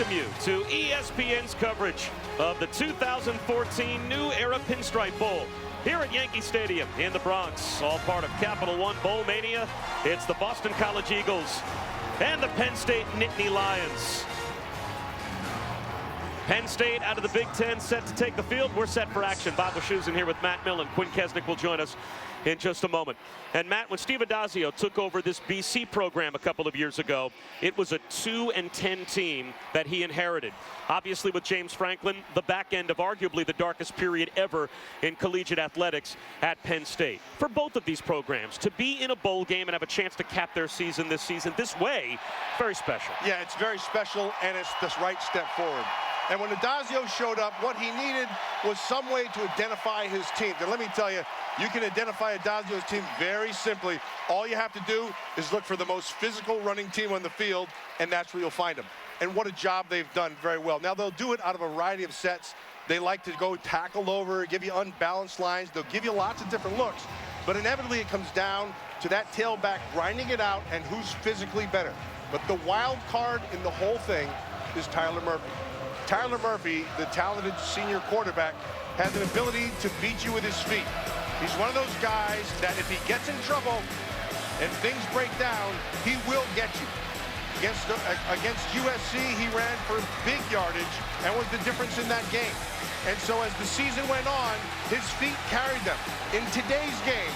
welcome you to ESPN's coverage of the 2014 New Era Pinstripe Bowl here at Yankee Stadium in the Bronx, all part of Capital One Bowl Mania. It's the Boston College Eagles and the Penn State Nittany Lions. Penn State out of the Big Ten set to take the field. We're set for action. Bob Wischusen here with Matt Millen. Quinn Kesnick will join us in just a moment. And Matt, when Steve Addazio took over this BC program a couple of years ago, it was a 2-10 team that he inherited. Obviously with James Franklin, the back end of arguably the darkest period ever in collegiate athletics at Penn State. For both of these programs, to be in a bowl game and have a chance to cap their season this way, very special. Yeah, it's very special, and it's the right step forward. And when Addazio showed up, what he needed was some way to identify his team. And let me tell you, you can identify Addazio's team very simply. All you have to do is look for the most physical running team on the field, and that's where you'll find them. And what a job they've done very well. Now, they'll do it out of a variety of sets. They like to go tackle over, give you unbalanced lines. They'll give you lots of different looks. But inevitably, it comes down to that tailback grinding it out and who's physically better. But the wild card in the whole thing is Tyler Murphy. Tyler Murphy, the talented senior quarterback, has an ability to beat you with his feet. He's one of those guys that if he gets in trouble and things break down, he will get you. Against USC, he ran for big yardage and was the difference in that game. And so as the season went on, his feet carried them. In today's game,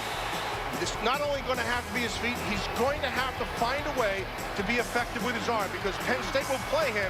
it's not only going to have to be his feet, he's going to have to find a way to be effective with his arm, because Penn State will play him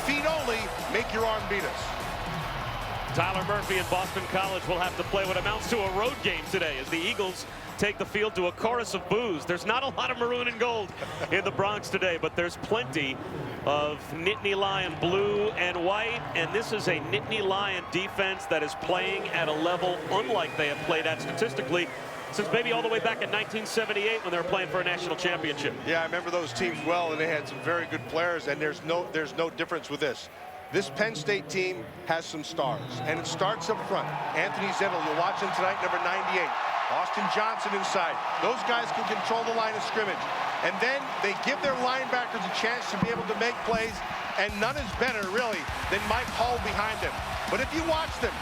feet only, make your arm beat us. Tyler Murphy and Boston College will have to play what amounts to a road game today as the Eagles take the field to a chorus of boos. There's not a lot of maroon and gold in the Bronx today, but there's plenty of Nittany Lion blue and white, and this is a Nittany Lion defense that is playing at a level unlike they have played at statistically since maybe all the way back in 1978 when they were playing for a national championship. Yeah, I remember those teams well, and they had some very good players, and there's no difference with this. This Penn State team has some stars, and it starts up front. Anthony Zettel, you'll watch him tonight, number 98. Austin Johnson inside. Those guys can control the line of scrimmage. And then they give their linebackers a chance to be able to make plays, and none is better, really, than Mike Hull behind them. But if you watch them,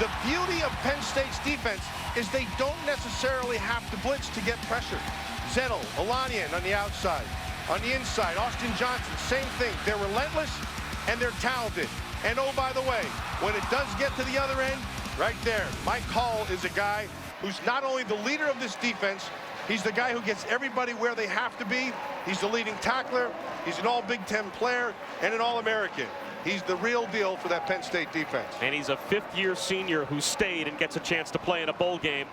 the beauty of Penn State's defense is they don't necessarily have to blitz to get pressure. Zettel, Alanian on the outside. On the inside, Austin Johnson, same thing. They're relentless and they're talented. And oh, by the way, when it does get to the other end, right there, Mike Hull is a guy who's not only the leader of this defense, he's the guy who gets everybody where they have to be. He's the leading tackler. He's an all-Big Ten player and an All-American. He's the real deal for that Penn State defense. And he's a fifth-year senior who stayed and gets a chance to play in a bowl game.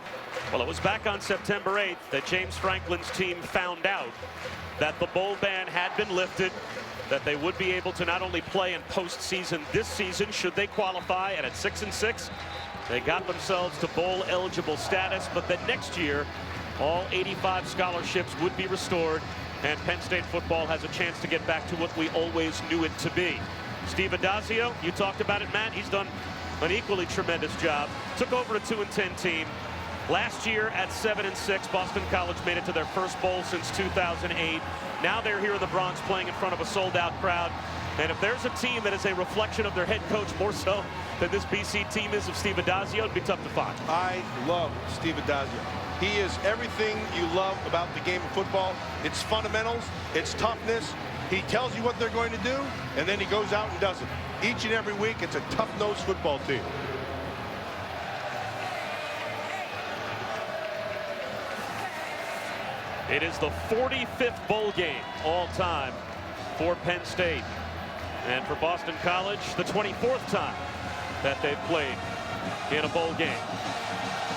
Well, it was back on September 8th that James Franklin's team found out that the bowl ban had been lifted, that they would be able to not only play in postseason this season should they qualify, and at 6-6, they got themselves to bowl-eligible status, but that next year, all 85 scholarships would be restored, and Penn State football has a chance to get back to what we always knew it to be. Steve Addazio, you talked about it, Matt. He's done an equally tremendous job. Took over a 2-10 team. Last year at 7-6, Boston College made it to their first bowl since 2008. Now they're here in the Bronx playing in front of a sold-out crowd. And if there's a team that is a reflection of their head coach more so than this BC team is of Steve Addazio, it'd be tough to find. I love Steve Addazio. He is everything you love about the game of football. It's fundamentals, it's toughness. He tells you what they're going to do, and then he goes out and does it. Each and every week, it's a tough-nosed football team. It is the 45th bowl game all time for Penn State. And for Boston College, the 24th time that they've played in a bowl game.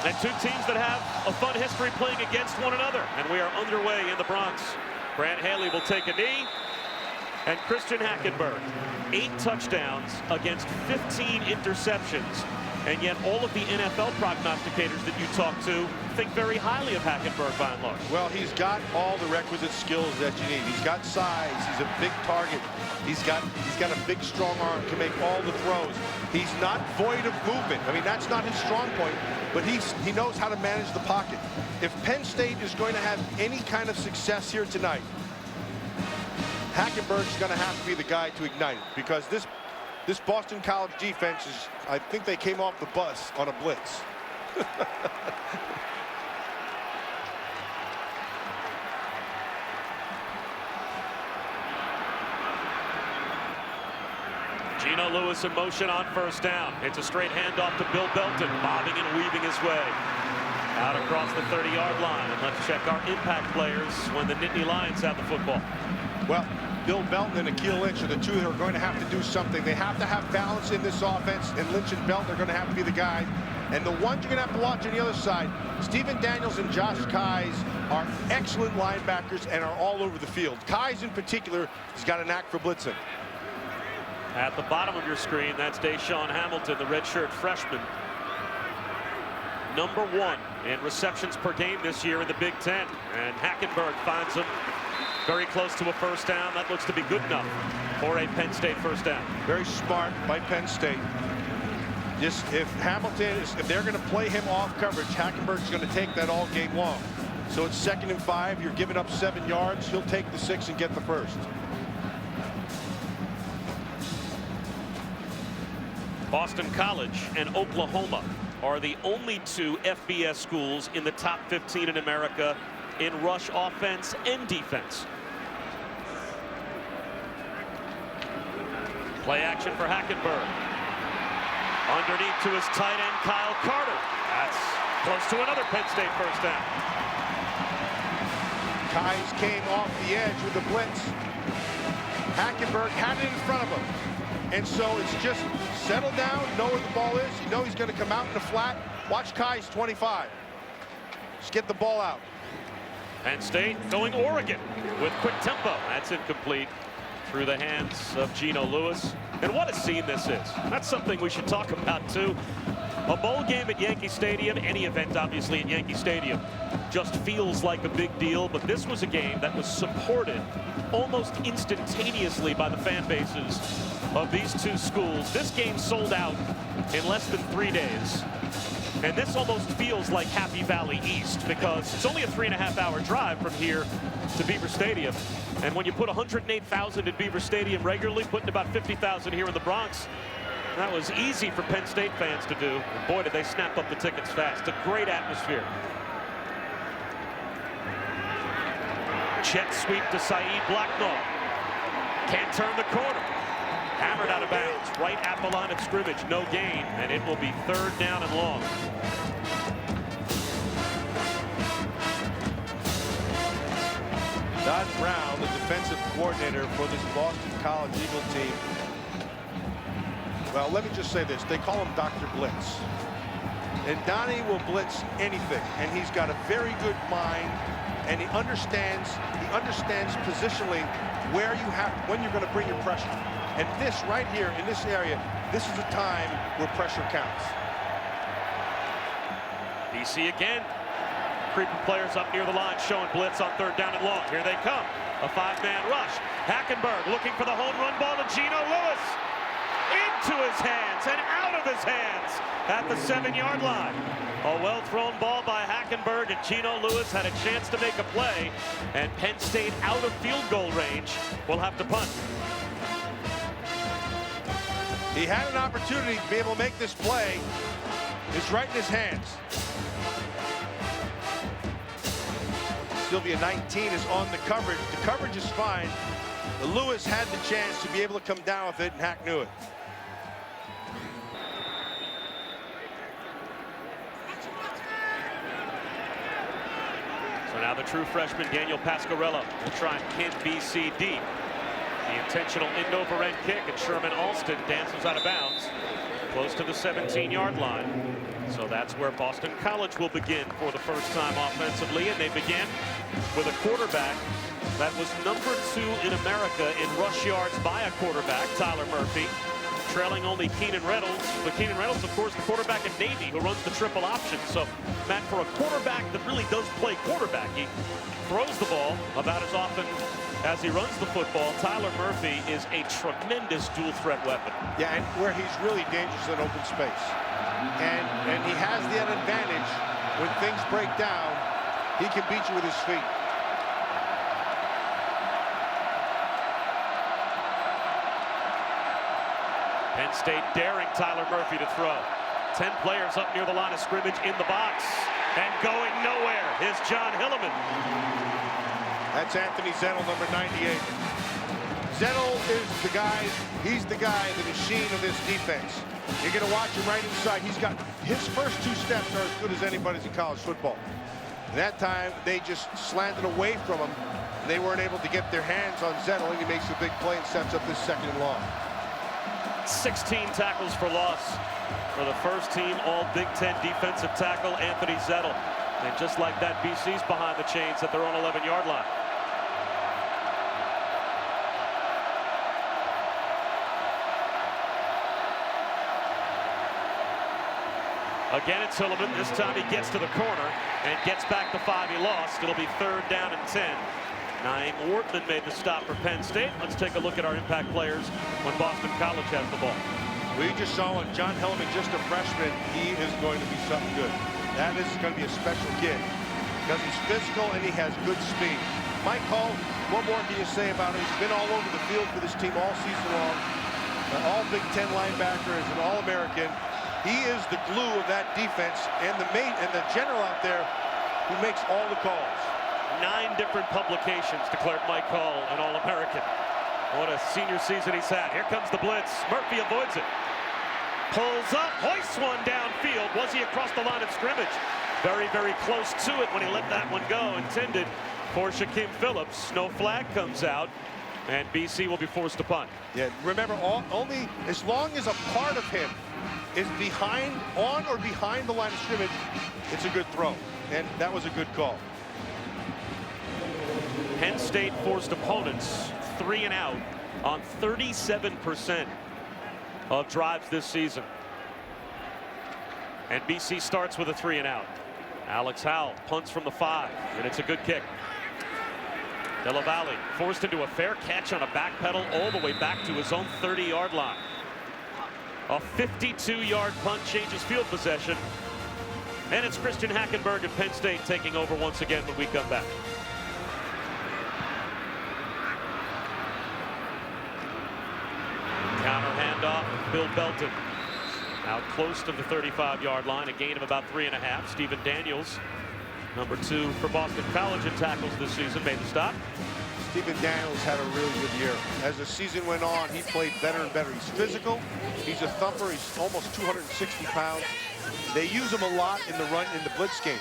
And two teams that have a fun history playing against one another. And we are underway in the Bronx. Grant Haley will take a knee. And Christian Hackenberg, 8 touchdowns against 15 interceptions. And yet all of the NFL prognosticators that you talk to think very highly of Hackenberg by and large. Well, he's got all the requisite skills that you need. He's got size. He's a big target. He's got a big, strong arm, can make all the throws. He's not void of movement. I mean, that's not his strong point, but he knows how to manage the pocket. If Penn State is going to have any kind of success here tonight, Hackenberg's going to have to be the guy to ignite it, because this Boston College defense is, I think they came off the bus on a blitz. Gino Lewis in motion on first down. It's a straight handoff to Bill Belton, bobbing and weaving his way out across the 30-yard line. And let's check our impact players when the Nittany Lions have the football. Well, Bill Belton and Akeel Lynch are the two that are going to have to do something. They have to have balance in this offense, and Lynch and Belton are going to have to be the guys. And the ones you're going to have to watch on the other side, Stephen Daniels and Josh Keyes are excellent linebackers and are all over the field. Keyes in particular has got a knack for blitzing. At the bottom of your screen, that's Deshaun Hamilton, the redshirt freshman. Number 1 in receptions per game this year in the Big Ten. And Hackenberg finds him very close to a first down. That looks to be good enough for a Penn State first down. Very smart by Penn State. Just if they're going to play him off coverage, Hackenberg's going to take that all game long. So it's 2nd and 5. You're giving up 7 yards. He'll take the 6 and get the first. Boston College and Oklahoma are the only 2 FBS schools in the top 15 in America in rush offense and defense. Play action for Hackenberg. Underneath to his tight end, Kyle Carter. That's close to another Penn State first down. Keyes came off the edge with the blitz. Hackenberg had it in front of him. And so it's just settle down, know where the ball is. You know he's going to come out in the flat. Watch Keyes 25. Just get the ball out. Penn State going Oregon with quick tempo. That's incomplete through the hands of Gino Lewis. And what a scene this is. That's something we should talk about too. A bowl game at Yankee Stadium, any event obviously at Yankee Stadium, just feels like a big deal. But this was a game that was supported almost instantaneously by the fan bases of these 2 schools. This game sold out in less than 3 days. And this almost feels like Happy Valley East, because it's only a 3.5-hour drive from here to Beaver Stadium. And when you put 108,000 at Beaver Stadium regularly, putting about 50,000 here in the Bronx, that was easy for Penn State fans to do. And boy, did they snap up the tickets fast. A great atmosphere. Jet sweep to Saeed Blacknall. Can't turn the corner. Hammered out of bounds, right at the line of scrimmage, no gain, and it will be 3rd down and long. Don Brown, the defensive coordinator for this Boston College Eagle team. Well, let me just say this. They call him Dr. Blitz. And Donnie will blitz anything, and he's got a very good mind, and he understands positionally when you're going to bring your pressure. And this right here in this area, this is a time where pressure counts. BC again. Creeping players up near the line, showing blitz on 3rd down and long. Here they come. A 5-man rush. Hackenberg looking for the home run ball to Gino Lewis. Into his hands and out of his hands at the 7-yard line. A well-thrown ball by Hackenberg, and Gino Lewis had a chance to make a play. And Penn State, out of field goal range, will have to punt. He had an opportunity to be able to make this play. It's right in his hands. Sylvia 19 is on the coverage. The coverage is fine. Lewis had the chance to be able to come down with it, and Hack knew it. So now the true freshman, Daniel Pasquarello, will try and pin BC deep. The intentional end-over-end kick, and Sherman Alston dances out of bounds close to the 17-yard line. So that's where Boston College will begin for the first time offensively, and they begin with a quarterback that was number 2 in America in rush yards by a quarterback, Tyler Murphy, trailing only Keenan Reynolds. But Keenan Reynolds, of course, the quarterback at Navy, who runs the triple option. So, Matt, for a quarterback that really does play quarterback, he throws the ball about as often as he runs the football. Tyler Murphy is a tremendous dual threat weapon. Yeah, and where he's really dangerous in open space. And he has that advantage when things break down. He can beat you with his feet. Penn State daring Tyler Murphy to throw. 10 players up near the line of scrimmage in the box. And going nowhere is John Hilleman. That's Anthony Zettel, number 98. Zettel is the guy, he's the guy, the machine of this defense. You're going to watch him right inside. He's got, his first 2 steps are as good as anybody's in college football. And that time, they just slanted away from him. And they weren't able to get their hands on Zettel, and he makes a big play and sets up this 2nd and long. 16 tackles for loss for the first team all Big Ten defensive tackle, Anthony Zettel. And just like that, BC's behind the chains at their own 11-yard line. Again, it's Hilleman. This time he gets to the corner and gets back the 5 he lost. It'll be 3rd down and 10. Naeem Wortman made the stop for Penn State. Let's take a look at our impact players when Boston College has the ball. We just saw when John Hilleman, just a freshman, he is going to be something good. That is going to be a special kid because he's physical and he has good speed. Mike Hall, what more can you say about him? He's been all over the field for this team all season long. All Big Ten linebacker, is an All-American. He is the glue of that defense and the general out there who makes all the calls. 9 different publications declared Mike Hall an All-American. What a senior season he's had. Here comes the blitz. Murphy avoids it. Pulls up, hoists one downfield. Was he across the line of scrimmage? Very, very close to it when he let that one go. Intended for Shaquem Phillips. No flag comes out, and BC will be forced to punt. Yeah, remember, only as long as a part of him is on or behind the line of scrimmage, it's a good throw. And that was a good call. Penn State forced opponents 3 and out on 37% of drives this season. And BC starts with a 3 and out. Alex Howell punts from the 5, and it's a good kick. Della Valle forced into a fair catch on a back pedal all the way back to his own 30-yard line. A 52-yard punt changes field possession. And it's Christian Hackenberg and Penn State taking over once again when we come back. Counter handoff, Bill Belton. Out close to the 35-yard line, a gain of about 3.5. Stephen Daniels, number 2 for Boston College in tackles this season, made the stop. Stephen Daniels had a really good year. As the season went on, he played better and better. He's physical, he's a thumper, he's almost 260 pounds. They use him a lot in the blitz game.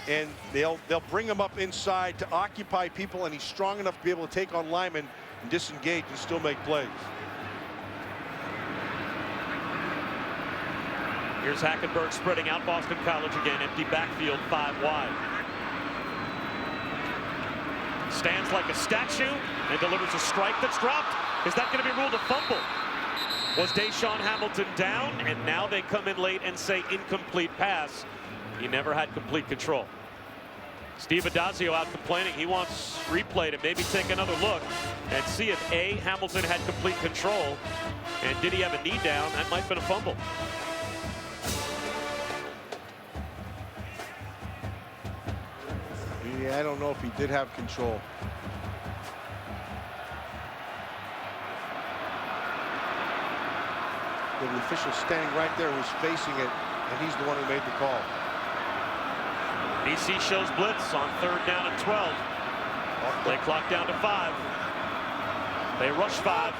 And they'll bring him up inside to occupy people, and he's strong enough to be able to take on linemen and disengage and still make plays. Here's Hackenberg spreading out. Boston College again, empty backfield, 5 wide. Stands like a statue and delivers a strike that's dropped. Is that going to be ruled a fumble? Was Deshaun Hamilton down? And now they come in late and say incomplete pass. He never had complete control. Steve Addazio out complaining. He wants replay to maybe take another look and see if A, Hamilton had complete control, and did he have a knee down? That might have been a fumble. Yeah, I don't know if he did have control. The official standing right there was facing it, and he's the one who made the call. BC shows blitz on 3rd down and 12. They clock down to 5. They rush 5.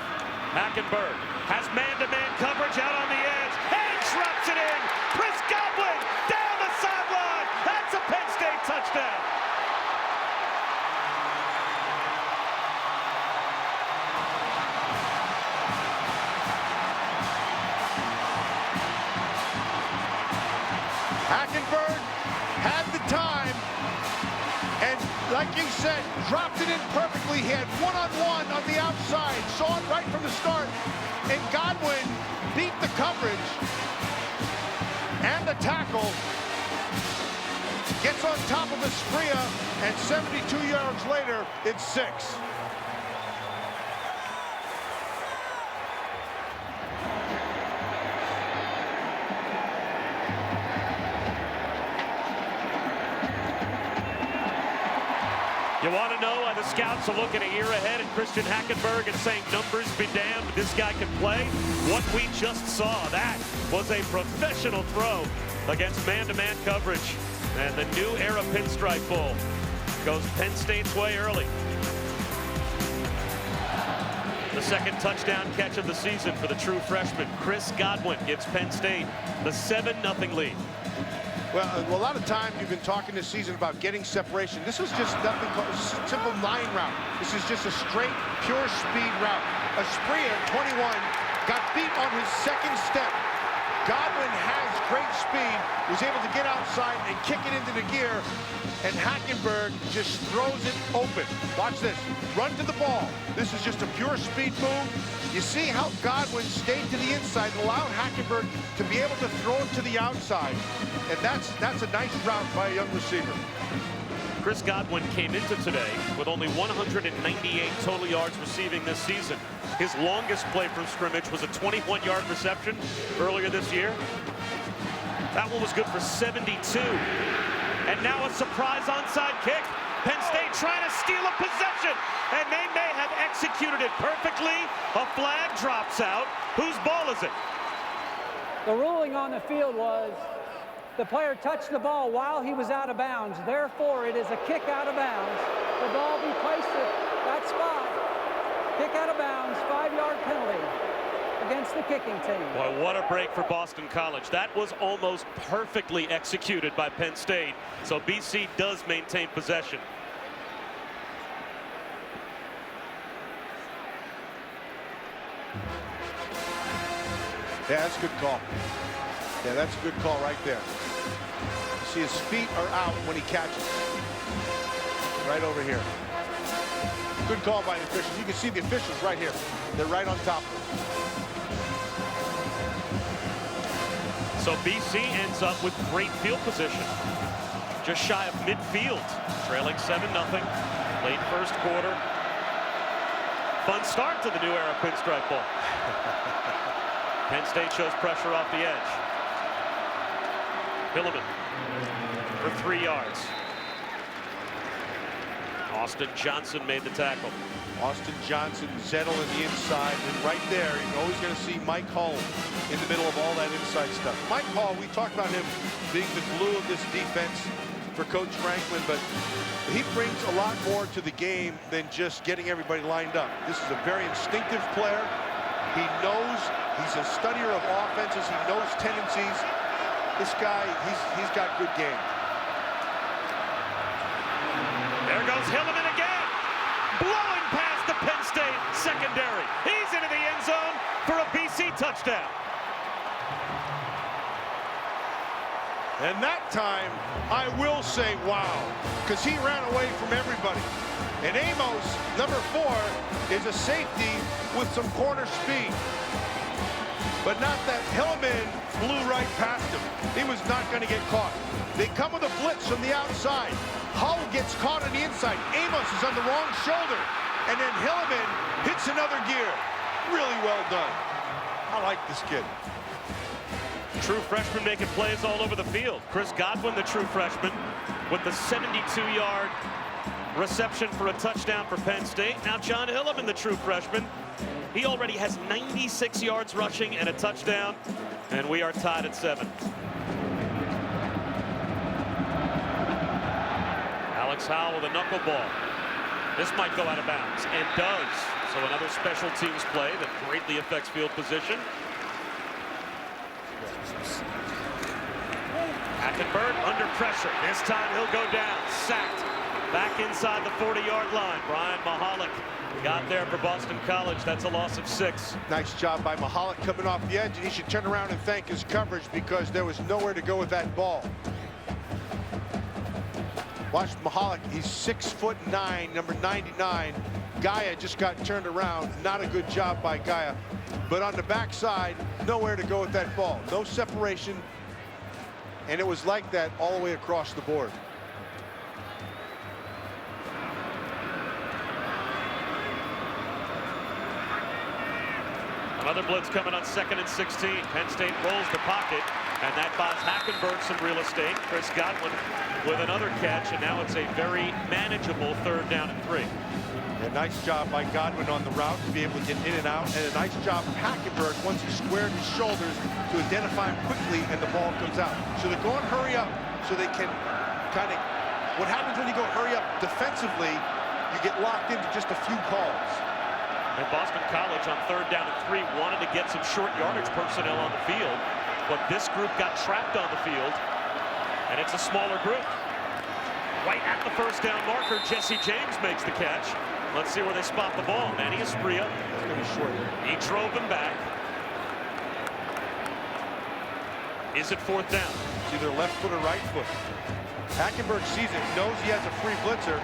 Hackenberg has man-to-man coverage out on the edge and drops it in. Chris Godwin down the sideline. That's a Penn State touchdown. Hackenberg had the time, and like you said, dropped it in perfectly. He had one-on-one on the outside, saw it right from the start, and Godwin beat the coverage and the tackle, gets on top of Espria, and 72 yards later, it's 6. You want to know why the scouts are looking a year ahead at Christian Hackenberg and saying numbers be damned, this guy can play? What we just saw, that was a professional throw against man-to-man coverage. And the new era Pinstripe Bowl goes Penn State's way early. The second touchdown catch of the season for the true freshman. Chris Godwin gives Penn State the 7-0 lead. Well, a lot of times you've been talking this season about getting separation. This was just nothing called a simple line route. This is just a straight, pure speed route. Asprilla, 21, got beat on his second step. Godwin has great speed, was able to get outside and kick it into the gear, and Hackenberg just throws it open. Watch this, run to the ball. This is just a pure speed move. You see how Godwin stayed to the inside and allowed Hackenberg to be able to throw it to the outside. And that's a nice route by a young receiver. Chris Godwin came into today with only 198 total yards receiving this season. His longest play from scrimmage was a 21-yard reception earlier this year. That one was good for 72. And now a surprise onside kick. Penn State trying to steal a possession, and they may have executed it perfectly. A flag drops out. Whose ball is it? The ruling on the field was the player touched the ball while he was out of bounds. Therefore, it is a kick out of bounds. The ball be placed at that spot. Kick out of bounds, 5-yard penalty against the kicking team. Boy, what a break for Boston College. That was almost perfectly executed by Penn State. So BC does maintain possession. Yeah, that's a good call. Yeah, that's a good call right there. You see his feet are out when he catches. Right over here. Good call by the officials. You can see the officials right here. They're right on top of him. So BC ends up with great field position. Just shy of midfield. Trailing 7-0. Late first quarter. Fun start to the new era Pinstripe Bowl. Penn State shows pressure off the edge. Hilliman for 3 yards. Austin Johnson made the tackle. Austin Johnson, Zettel in the inside, and right there, you're always going to see Mike Hull in the middle of all that inside stuff. Mike Hull, we talked about him being the glue of this defense for Coach Franklin, but he brings a lot more to the game than just getting everybody lined up. This is a very instinctive player. He knows, he's a studier of offenses. He knows tendencies. This guy, he's got good game. There goes Hilliman again. Blowing past the Penn State secondary. He's into the end zone for a BC touchdown. And that time, I will say wow, because he ran away from everybody. And Amos, number 4, is a safety with some corner speed. But not that. Hilliman flew right past him. He was not going to get caught. They come with a blitz from the outside. Hull gets caught on the inside. Amos is on the wrong shoulder. And then Hilliman hits another gear. Really well done. I like this kid. True freshman making plays all over the field. Chris Godwin, the true freshman, with the 72-yard reception for a touchdown for Penn State. Now John Hilliman, the true freshman. He already has 96 yards rushing and a touchdown, and we are tied at 7. Alex Howell with a knuckleball. This might go out of bounds, and does. So another special teams play that greatly affects field position. Hackenberg under pressure. This time he'll go down. Sacked. Back inside the 40-yard line. Brian Mahalik got there for Boston College. That's a loss of 6. Nice job by Mahalik coming off the edge. And he should turn around and thank his coverage because there was nowhere to go with that ball. Watch Mahalik. He's 6'9", number 99. Gaia just got turned around. Not a good job by Gaia. But on the backside, nowhere to go with that ball. No separation. And it was like that all the way across the board. Another blitz coming on 2nd and 16. Penn State rolls the pocket. And that buys Hackenberg some real estate. Chris Godwin with another catch, and now it's a very manageable 3rd down and 3. A nice job by Godwin on the route to be able to get in and out, and a nice job of Hackenberg once he squared his shoulders to identify him quickly, and the ball comes out. So they're going hurry up so they can kind of, what happens when you go hurry up defensively, you get locked into just a few calls. And Boston College on 3rd down and 3 wanted to get some short yardage personnel on the field, but this group got trapped on the field, and it's a smaller group. Right at the 1st down marker, Jesse James makes the catch. Let's see where they spot the ball. Manny Espria. It's going to be short. He drove him back. Is it 4th down? It's either left foot or right foot. Hackenberg sees it, knows he has a free blitzer.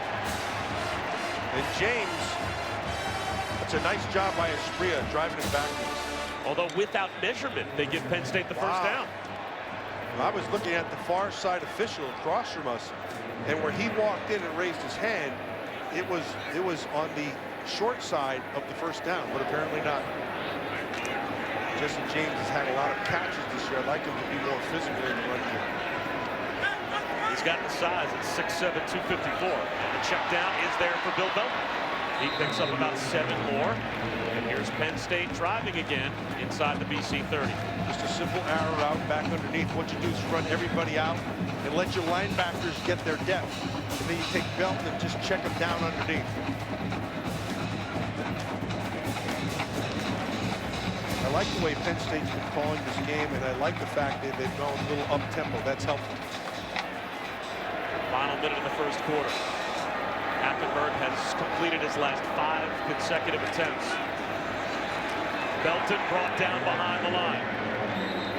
And James, that's a nice job by Espria driving him backwards. Although without measurement, they give Penn State the 1st down. I was looking at the far side official across from us, and where he walked in and raised his hand, it was on the short side of the 1st down, but apparently not. Jesse James has had a lot of catches this year. I'd like him to be more physical in the run game. He's got the size at 6'7", 254. And the check down is there for Bill Belton. He picks up about 7 more. And here's Penn State driving again inside the BC 30. Just a simple arrow route back underneath. What you do is run everybody out and let your linebackers get their depth. And then you take Belton and just check them down underneath. I like the way Penn State's been calling this game, and I like the fact that they've gone a little up-tempo. That's helpful. Final minute of the 1st quarter. Hackenberg has completed his last 5 consecutive attempts. Belton brought down behind the line.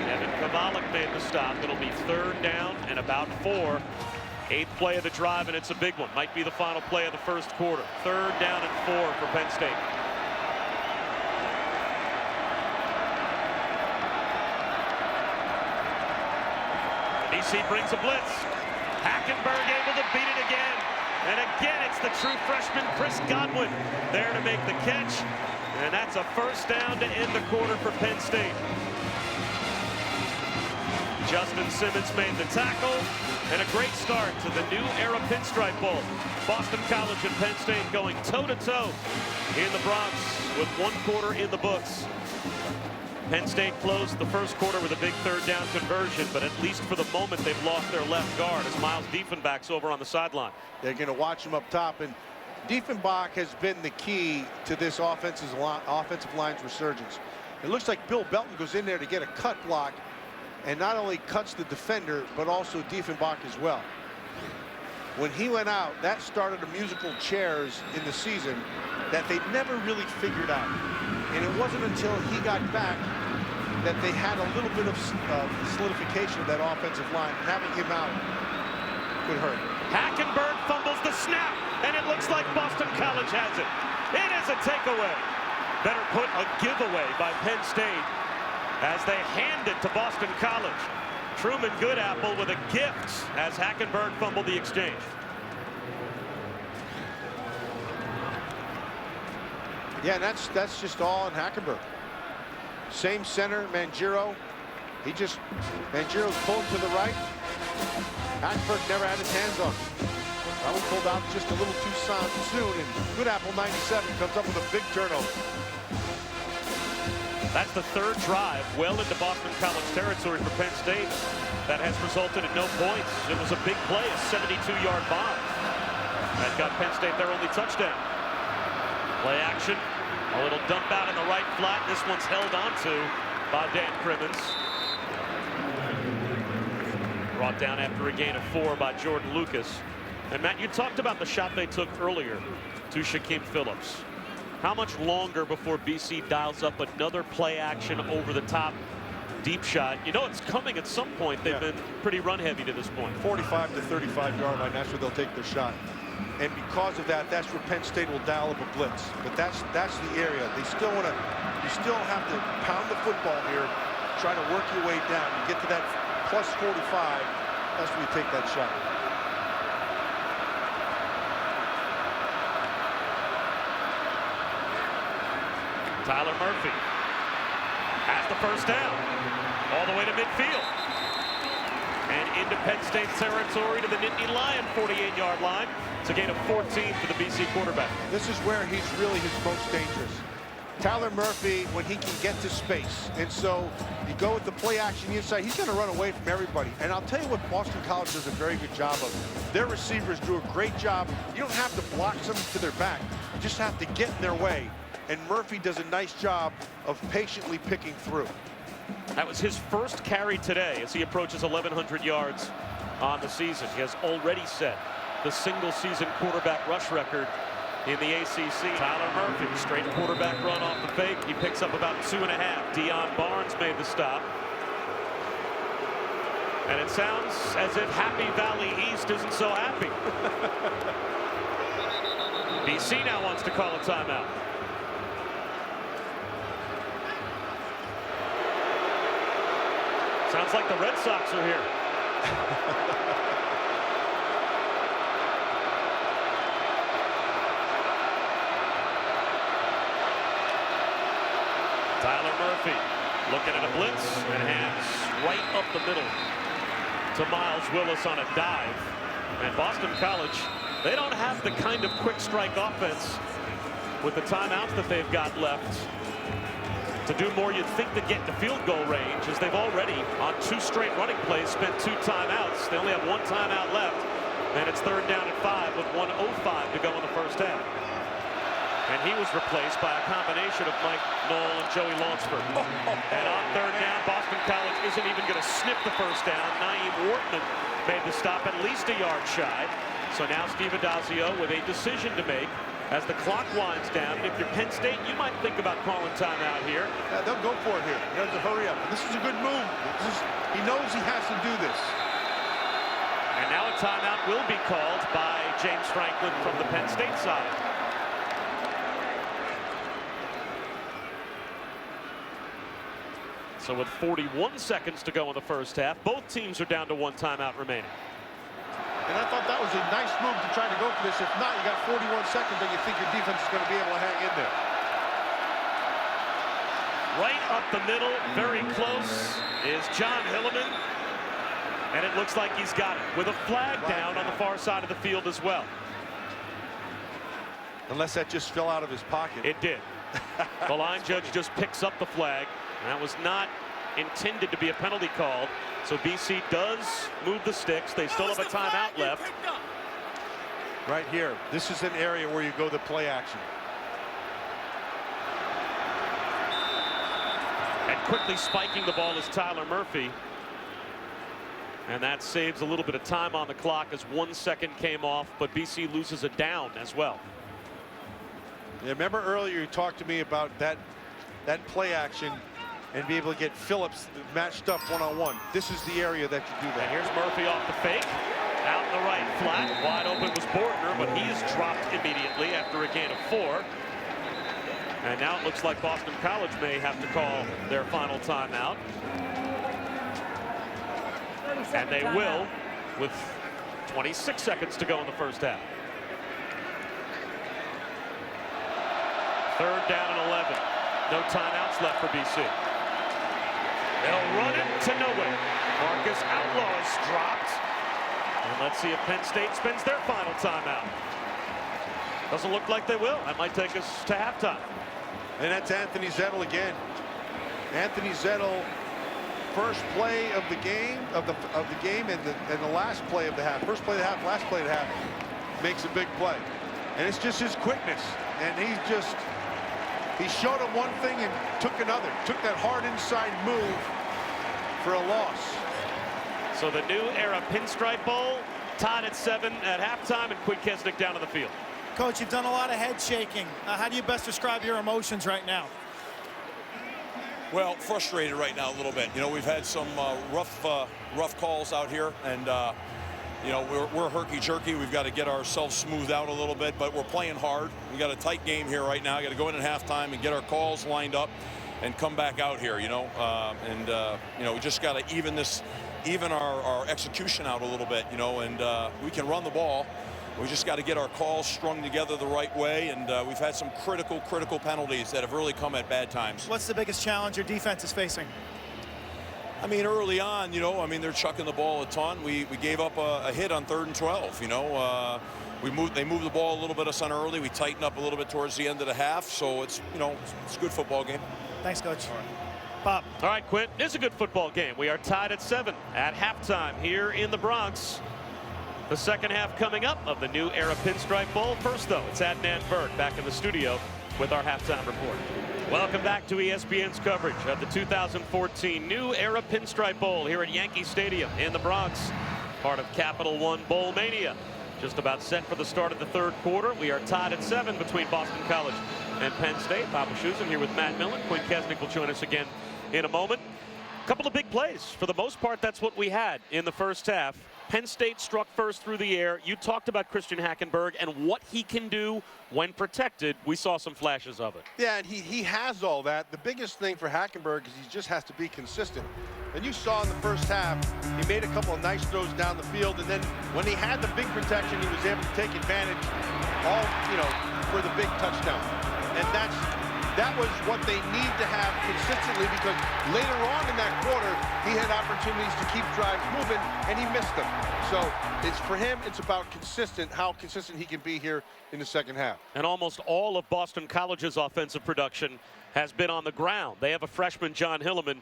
Evan Kovalik made the stop. It'll be 3rd down and about 4. 8th play of the drive, and it's a big one. Might be the final play of the 1st quarter. 3rd down and 4 for Penn State. BC brings a blitz. Hackenberg able to beat it again. And again, it's the true freshman Chris Godwin there to make the catch. And that's a 1st down to end the quarter for Penn State. Justin Simmons made the tackle. And a great start to the new era Pinstripe Bowl. Boston College and Penn State going toe-to-toe in the Bronx with 1 quarter in the books. Penn State closed the 1st quarter with a big 3rd down conversion, but at least for the moment they've lost their left guard as Miles Diefenbach's over on the sideline. They're going to watch him up top, and Diefenbach has been the key to this offensive line's resurgence. It looks like Bill Belton goes in there to get a cut block and not only cuts the defender, but also Diefenbach as well. When he went out, that started a musical chairs in the season that they never really figured out. And it wasn't until he got back that they had a little bit of solidification of that offensive line. Having him out could hurt. Hackenberg fumbles the snap, and it looks like Boston College has it. It is a takeaway. Better put, a giveaway by Penn State as they hand it to Boston College. Truman Goodapple with a gift as Hackenberg fumbled the exchange. Yeah, and that's just all on Hackenberg. Same center, Mangiero. Mangiro's pulling to the right. Hackenberg never had his hands on him. That one pulled out just a little too soon, and Goodapple 97 comes up with a big turnover. That's the 3rd drive well into Boston College territory for Penn State that has resulted in no points. It was a big play, a 72-yard bomb. That got Penn State their only touchdown. Play action, a little dump out in the right flat. This one's held onto by Dan Crimmins. Brought down after a gain of 4 by Jordan Lucas. And Matt, you talked about the shot they took earlier to Shaquem Phillips. How much longer before BC dials up another play action over the top deep shot? You know it's coming at some point. They've been pretty run heavy to this point. 45 to 35-yard line, that's where they'll take their shot. And because of that, that's where Penn State will dial up a blitz. But that's the area. You still have to pound the football here, try to work your way down. You get to that plus 45, that's where you take that shot. Tyler Murphy has the 1st down all the way to midfield. into Penn State territory to the Nittany Lion 48-yard line. It's a gain of 14 for the BC quarterback. This is where he's really his most dangerous. Tyler Murphy, when he can get to space. And so you go with the play action inside, he's going to run away from everybody. And I'll tell you what Boston College does a very good job of. Their receivers do a great job. You don't have to block something to their back. You just have to get in their way. And Murphy does a nice job of patiently picking through. That was his first carry today as he approaches 1,100 yards on the season. He has already set the single-season quarterback rush record in the ACC. Tyler Murphy, straight quarterback run off the fake. He picks up about 2.5. Deion Barnes made the stop. And it sounds as if Happy Valley East isn't so happy. BC now wants to call a timeout. Sounds like the Red Sox are here. Tyler Murphy looking at a blitz and hands right up the middle to Miles Willis on a dive. And Boston College, they don't have the kind of quick strike offense with the timeouts that they've got left to do more you'd think to get to field goal range, as they've already on 2 straight running plays spent 2 timeouts. They only have 1 timeout left, and it's 3rd down and 5 with 1:05 to go in the first half. And he was replaced by a combination of Mike Knoll and Joey Lawnsford. And on 3rd down, Boston College isn't even going to sniff the first down. Naeem Wortman made the stop at least a yard shy. So now Steve Addazio with a decision to make as the clock winds down. If you're Penn State, you might think about calling timeout here. Yeah, they'll go for it here. He has to hurry up. This is a good move. He knows he has to do this. And now a timeout will be called by James Franklin from the Penn State side. So with 41 seconds to go in the first half, both teams are down to 1 timeout remaining. And I thought that was a nice move to try to go for this. If not, you got 41 seconds, and you think your defense is going to be able to hang in there. Right up the middle, very close, is John Hilleman. And it looks like he's got it with a flag down on the far side of the field as well. Unless that just fell out of his pocket. It did. The line judge just picks up the flag. That was not intended to be a penalty called. So BC does move the sticks. They still have a timeout left. Right here. This is an area where you go the play action. And quickly spiking the ball is Tyler Murphy. And that saves a little bit of time on the clock as 1 second came off, but BC loses a down as well. Yeah, remember earlier you talked to me about that play action and be able to get Phillips matched up one-on-one. This is the area that you do that. And here's Murphy off the fake. Out in the right flat. Wide open was Bortner, but he is dropped immediately after a gain of 4. And now it looks like Boston College may have to call their final timeout. And they will, with 26 seconds to go in the first half. 3rd down and 11. No timeouts left for BC. They'll run it to nowhere. Marcus Outlaw is dropped. And let's see if Penn State spends their final timeout. Doesn't look like they will. That might take us to halftime. And that's Anthony Zettel again. Anthony Zettel, first play of the game, and the last play of the half. First play of the half, last play of the half, makes a big play. And it's just his quickness. And he showed him one thing and took another. Took that hard inside move for a loss. So the new era Pinstripe Bowl tied at 7 at halftime, and Quinn Kesnick down on the field. Coach, you've done a lot of head shaking. How do you best describe your emotions right now? Well, frustrated right now a little bit. You know, we've had some rough calls out here, and you know, we're herky-jerky. We've got to get ourselves smoothed out a little bit, but we're playing hard. We got a tight game here right now. Got to go in at halftime and get our calls lined up and come back out here, you know. You know, we just got to even our execution out a little bit, you know, and we can run the ball. We just got to get our calls strung together the right way, and we've had some critical penalties that have really come at bad times. What's the biggest challenge your defense is facing? I mean, early on, you know, I mean, they're chucking the ball a ton. We gave up a hit on 3rd and 12, you know. They moved the ball a little bit us on early. We tightened up a little bit towards the end of the half. So it's, you know, it's a good football game. Thanks, Coach. Bob. All right, Quint, it's a good football game. We are tied at 7 at halftime here in the Bronx. The second half coming up of the New Era Pinstripe Bowl. First, though, it's Adnan Berg back in the studio with our halftime report. Welcome back to ESPN's coverage of the 2014 New Era Pinstripe Bowl here at Yankee Stadium in the Bronx, part of Capital One Bowl Mania. Just about set for the start of the 3rd quarter. We are tied at 7 between Boston College and Penn State. Bob Wischusen here with Matt Millen. Quinn Kesnick will join us again in a moment. A couple of big plays. For the most part, that's what we had in the first half. Penn State struck first through the air. You talked about Christian Hackenberg and what he can do when protected. We saw some flashes of it. Yeah, and he has all that. The biggest thing for Hackenberg is he just has to be consistent. And you saw in the first half, he made a couple of nice throws down the field, and then when he had the big protection, he was able to take advantage, all, you know, for the big touchdown. And that was what they need to have consistently, because later on in that quarter, he had opportunities to keep drives moving, and he missed them. So it's for him, it's about how consistent he can be here in the second half. And almost all of Boston College's offensive production has been on the ground. They have a freshman, John Hilleman.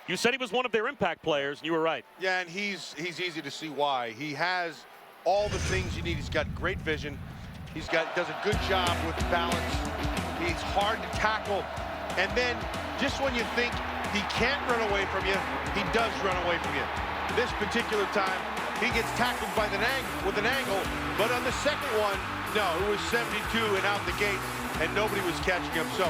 You said he was one of their impact players, and you were right. Yeah, and he's easy to see why. He has all the things you need. He's got great vision. Does a good job with balance. He's hard to tackle. And then just when you think he can't run away from you, he does run away from you. This particular time, he gets tackled by with an angle, but on the second one, no, it was 72 and out the gate, and nobody was catching him. So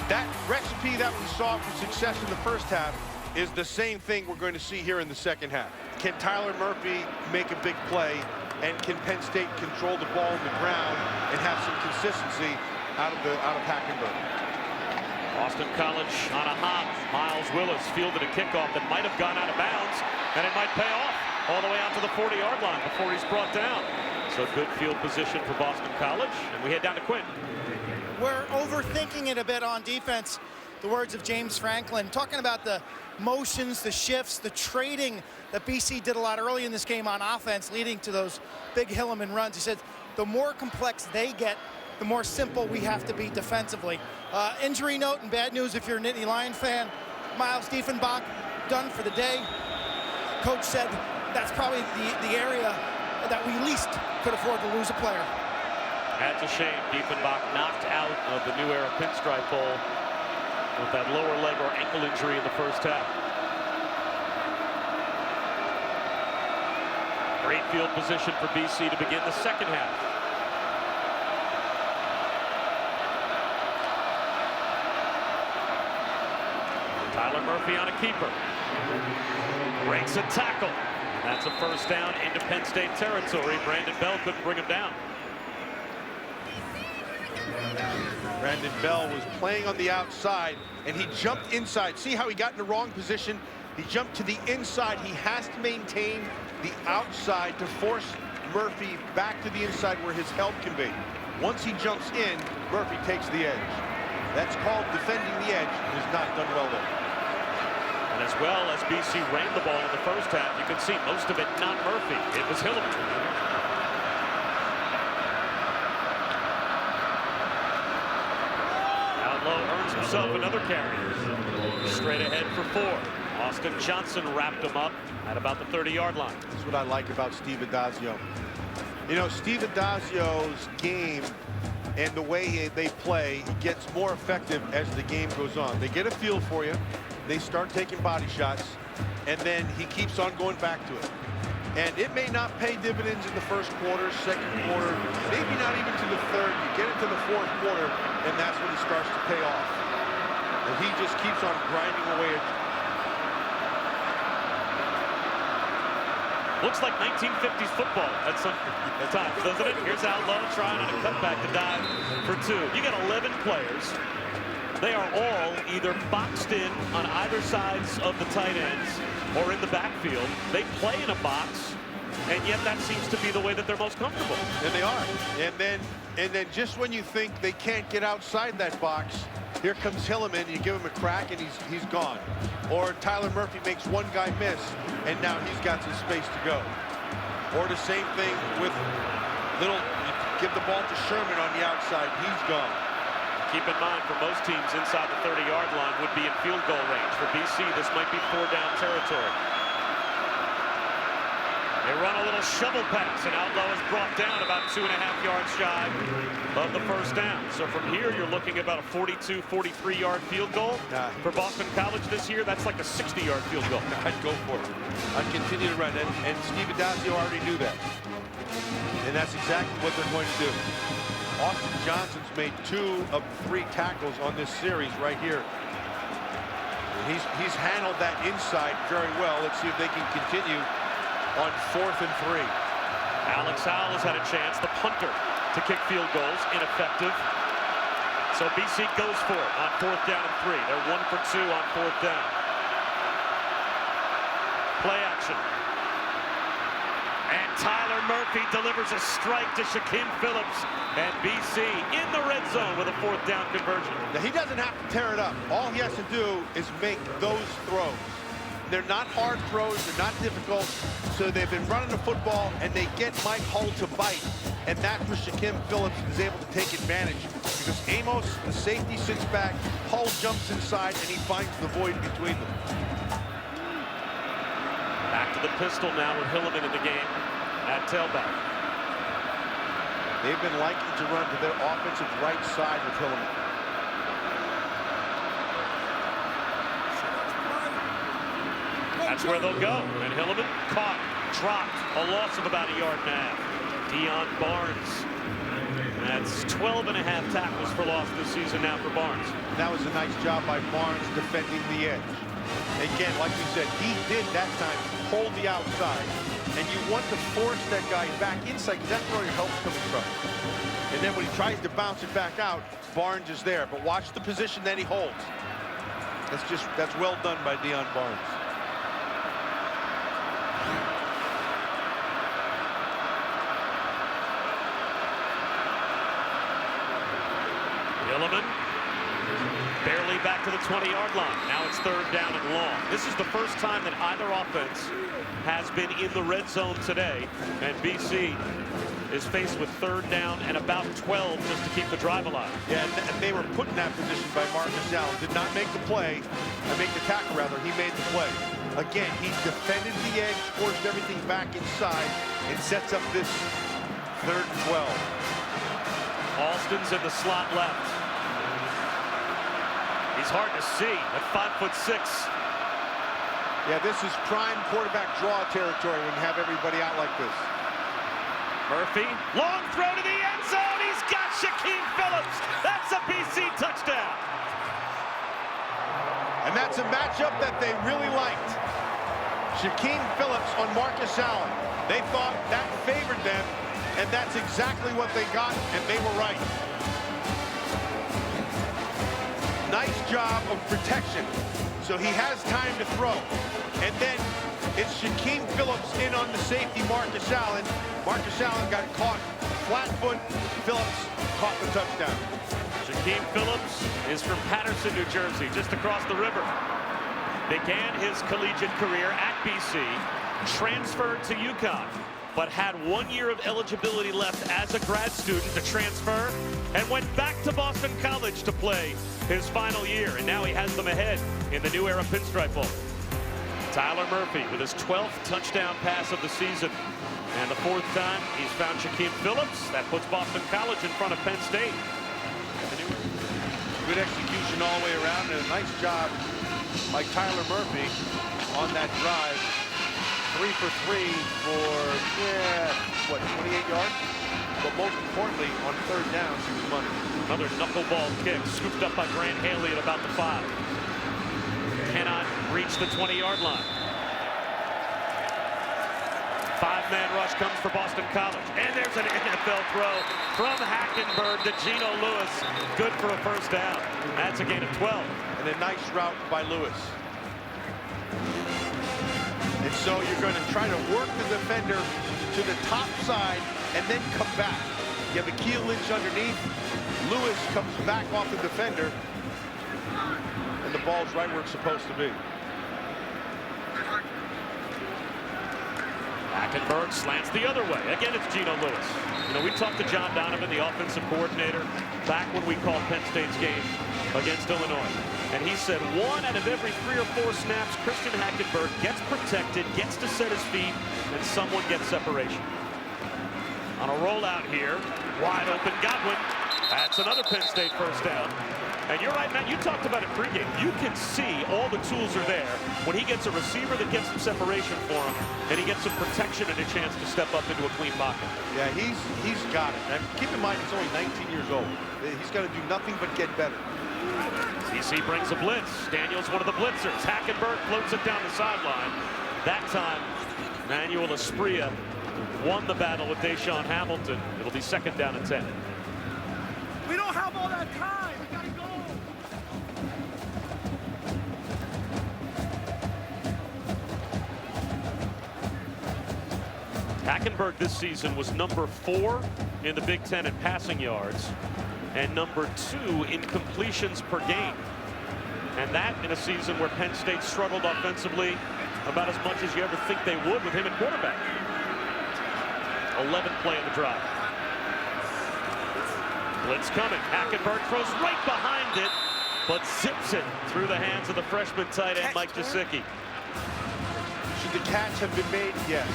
that recipe that we saw for success in the first half is the same thing we're going to see here in the second half. Can Tyler Murphy make a big play, and can Penn State control the ball on the ground and have some consistency out of Hackenberg? Boston College on a hop. Miles Willis fielded a kickoff that might have gone out of bounds, and it might pay off all the way out to the 40-yard line before he's brought down. So good field position for Boston College, and we head down to Quinn. We're overthinking it a bit on defense. The words of James Franklin, talking about the motions, the shifts, the trading that BC did a lot early in this game on offense, leading to those big Hilleman runs. He said the more complex they get, the more simple we have to be defensively. Injury note and bad news if you're a Nittany Lion fan. Miles Diefenbach done for the day. Coach said that's probably the area that we least could afford to lose a player. That's a shame. Diefenbach knocked out of the New Era Pinstripe Bowl with that lower leg or ankle injury in the first half. Great field position for BC to begin the second half. Tyler Murphy on a keeper. Breaks a tackle. That's a first down into Penn State territory. Brandon Bell couldn't bring him down. Brandon Bell was playing on the outside, and he jumped inside. See how he got in the wrong position? He jumped to the inside. He has to maintain the outside to force Murphy back to the inside where his help can be. Once he jumps in, Murphy takes the edge. That's called defending the edge. He has not done well there. And as well as BC ran the ball in the first half, you can see most of it not Murphy. It was Hilleman. Earns himself another carry. Straight ahead for 4. Austin Johnson wrapped him up at about the 30-yard line. That's what I like about Steve Addazio. You know, Steve Addazio's game and the way they play gets more effective as the game goes on. They get a feel for you. They start taking body shots, and then he keeps on going back to it. And it may not pay dividends in the first quarter, second quarter, maybe not even to the third. You get into the fourth quarter, and that's when it starts to pay off. And he just keeps on grinding away at you. Looks like 1950s football at some times, doesn't it? Here's Outlaw trying on a cutback to dive for 2. You got 11 players. They are all either boxed in on either sides of the tight ends or in the backfield. They play in a box and yet that seems to be the way that they're most comfortable. And they are. And then just when you think they can't get outside that box, here comes Hilliman. You give him a crack, and he's gone. Or Tyler Murphy makes one guy miss, and now he's got some space to go. Or the same thing with Little. Give the ball to Sherman on the outside. He's gone. Keep in mind, for most teams, inside the 30-yard line would be in field goal range. For BC, this might be 4-down territory. They run a little shovel pass, and Outlaw is brought down about 2.5 yards shy of the first down. So from here, you're looking at about a 42, 43-yard field goal. For Boston College this year, that's like a 60-yard field goal. I'd go for it. I'd continue to run. And Steve Adazio already knew that. And that's exactly what they're going to do. Austin Johnson's made 2 of 3 tackles on this series right here. He's handled that inside very well. Let's see if they can continue on 4th and 3. Alex Howell has had a chance, the punter, to kick field goals. Ineffective. So BC goes for it on 4th down and 3. They're 1 for 2 on 4th down. Play action. And Tyler Murphy delivers a strike to Shaquem Phillips, and BC in the red zone with a 4th down conversion. Now, he doesn't have to tear it up. All he has to do is make those throws. They're not hard throws, they're not difficult, so they've been running the football, and they get Mike Hull to bite, and that's where Shaquem Phillips is able to take advantage, because Amos, the safety, sits back, Hull jumps inside, and he finds the void between them. Back to the pistol now with Hilliman in the game at tailback. They've been liking to run to their offensive right side with Hilliman. That's where they'll go. And Hilliman caught, dropped, a loss of about 1.5 yards. Deion Barnes. That's 12.5 tackles for loss this season now for Barnes. That was a nice job by Barnes defending the edge. Again, like you said, he did that time hold the outside. And you want to force that guy back inside, because that's where your help's coming from. And then when he tries to bounce it back out, Barnes is there. But watch the position that he holds. That's well done by Deion Barnes. Hilliman barely back to the 20-yard line. Now it's 3rd down and long. This is the first time that either offense has been in the red zone today, and BC is faced with 3rd down and about 12 just to keep the drive alive. Yeah, and they were put in that position by Marcus Allen. Did not make the play, make the tackle rather. He made the play. Again, he defended the edge, forced everything back inside, and sets up this 3rd and 12. Alston's in the slot left. He's hard to see at 5'6". Yeah, this is prime quarterback draw territory when you have everybody out like this. Murphy, long throw to the end zone. He's got Shaquem Phillips. That's a BC touchdown. And that's a matchup that they really liked. Shaquem Phillips on Marcus Allen. They thought that favored them, and that's exactly what they got, and they were right. Nice job of protection. So he has time to throw. And then it's Shaquem Phillips in on the safety, Marcus Allen. Marcus Allen got caught flat foot. Phillips caught the touchdown. Shaquem Phillips is from Patterson, New Jersey, just across the river. Began his collegiate career at BC, transferred to UConn, but had 1 year of eligibility left as a grad student to transfer, and went back to Boston College to play his final year, and now he has them ahead in the New Era Pinstripe Bowl. Tyler Murphy with his 12th touchdown pass of the season, and the 4th time he's found Shaquem Phillips. That puts Boston College in front of Penn State. Good execution all the way around, and a nice job by Tyler Murphy on that drive. 3 for 3 for, 28 yards? But most importantly, on 3rd down, he was money. Another knuckleball kick, scooped up by Grant Haley at about the 5. Cannot reach the 20-yard line. 5-man rush comes for Boston College. And there's an NFL throw from Hackenberg to Geno Lewis. Good for a 1st down. That's a gain of 12. And a nice route by Lewis. And so you're going to try to work the defender to the top side and then come back. You have Akeel Lynch underneath. Lewis comes back off the defender. And the ball's right where it's supposed to be. Hackenberg slants the other way. Again, it's Geno Lewis. You know, we talked to John Donovan, the offensive coordinator, back when we called Penn State's game against Illinois. And he said 1 out of every 3 or 4 snaps, Christian Hackenberg gets protected, gets to set his feet, and someone gets separation. On a rollout here, wide open Godwin. That's another Penn State first down. And you're right, Matt, you talked about it pregame. You can see all the tools are there when he gets a receiver that gets some separation for him, and he gets some protection and a chance to step up into a clean pocket. Yeah, he's got it. And keep in mind, he's only 19 years old. He's got to do nothing but get better. CC brings a blitz. Daniels, one of the blitzers. Hackenberg floats it down the sideline. That time, Manuel Espria won the battle with Deshaun Hamilton. It'll be 2nd down and 10. We don't have all that time. We gotta go. Hackenberg this season was number 4 in the Big Ten in passing yards and number 2 in completions per game. And that in a season where Penn State struggled offensively about as much as you ever think they would with him at quarterback. 11th play of the drive. Blitz coming. Hackenberg throws right behind it, but zips it through the hands of the freshman tight end Mike Gesicki. Should the catch have been made? Yes.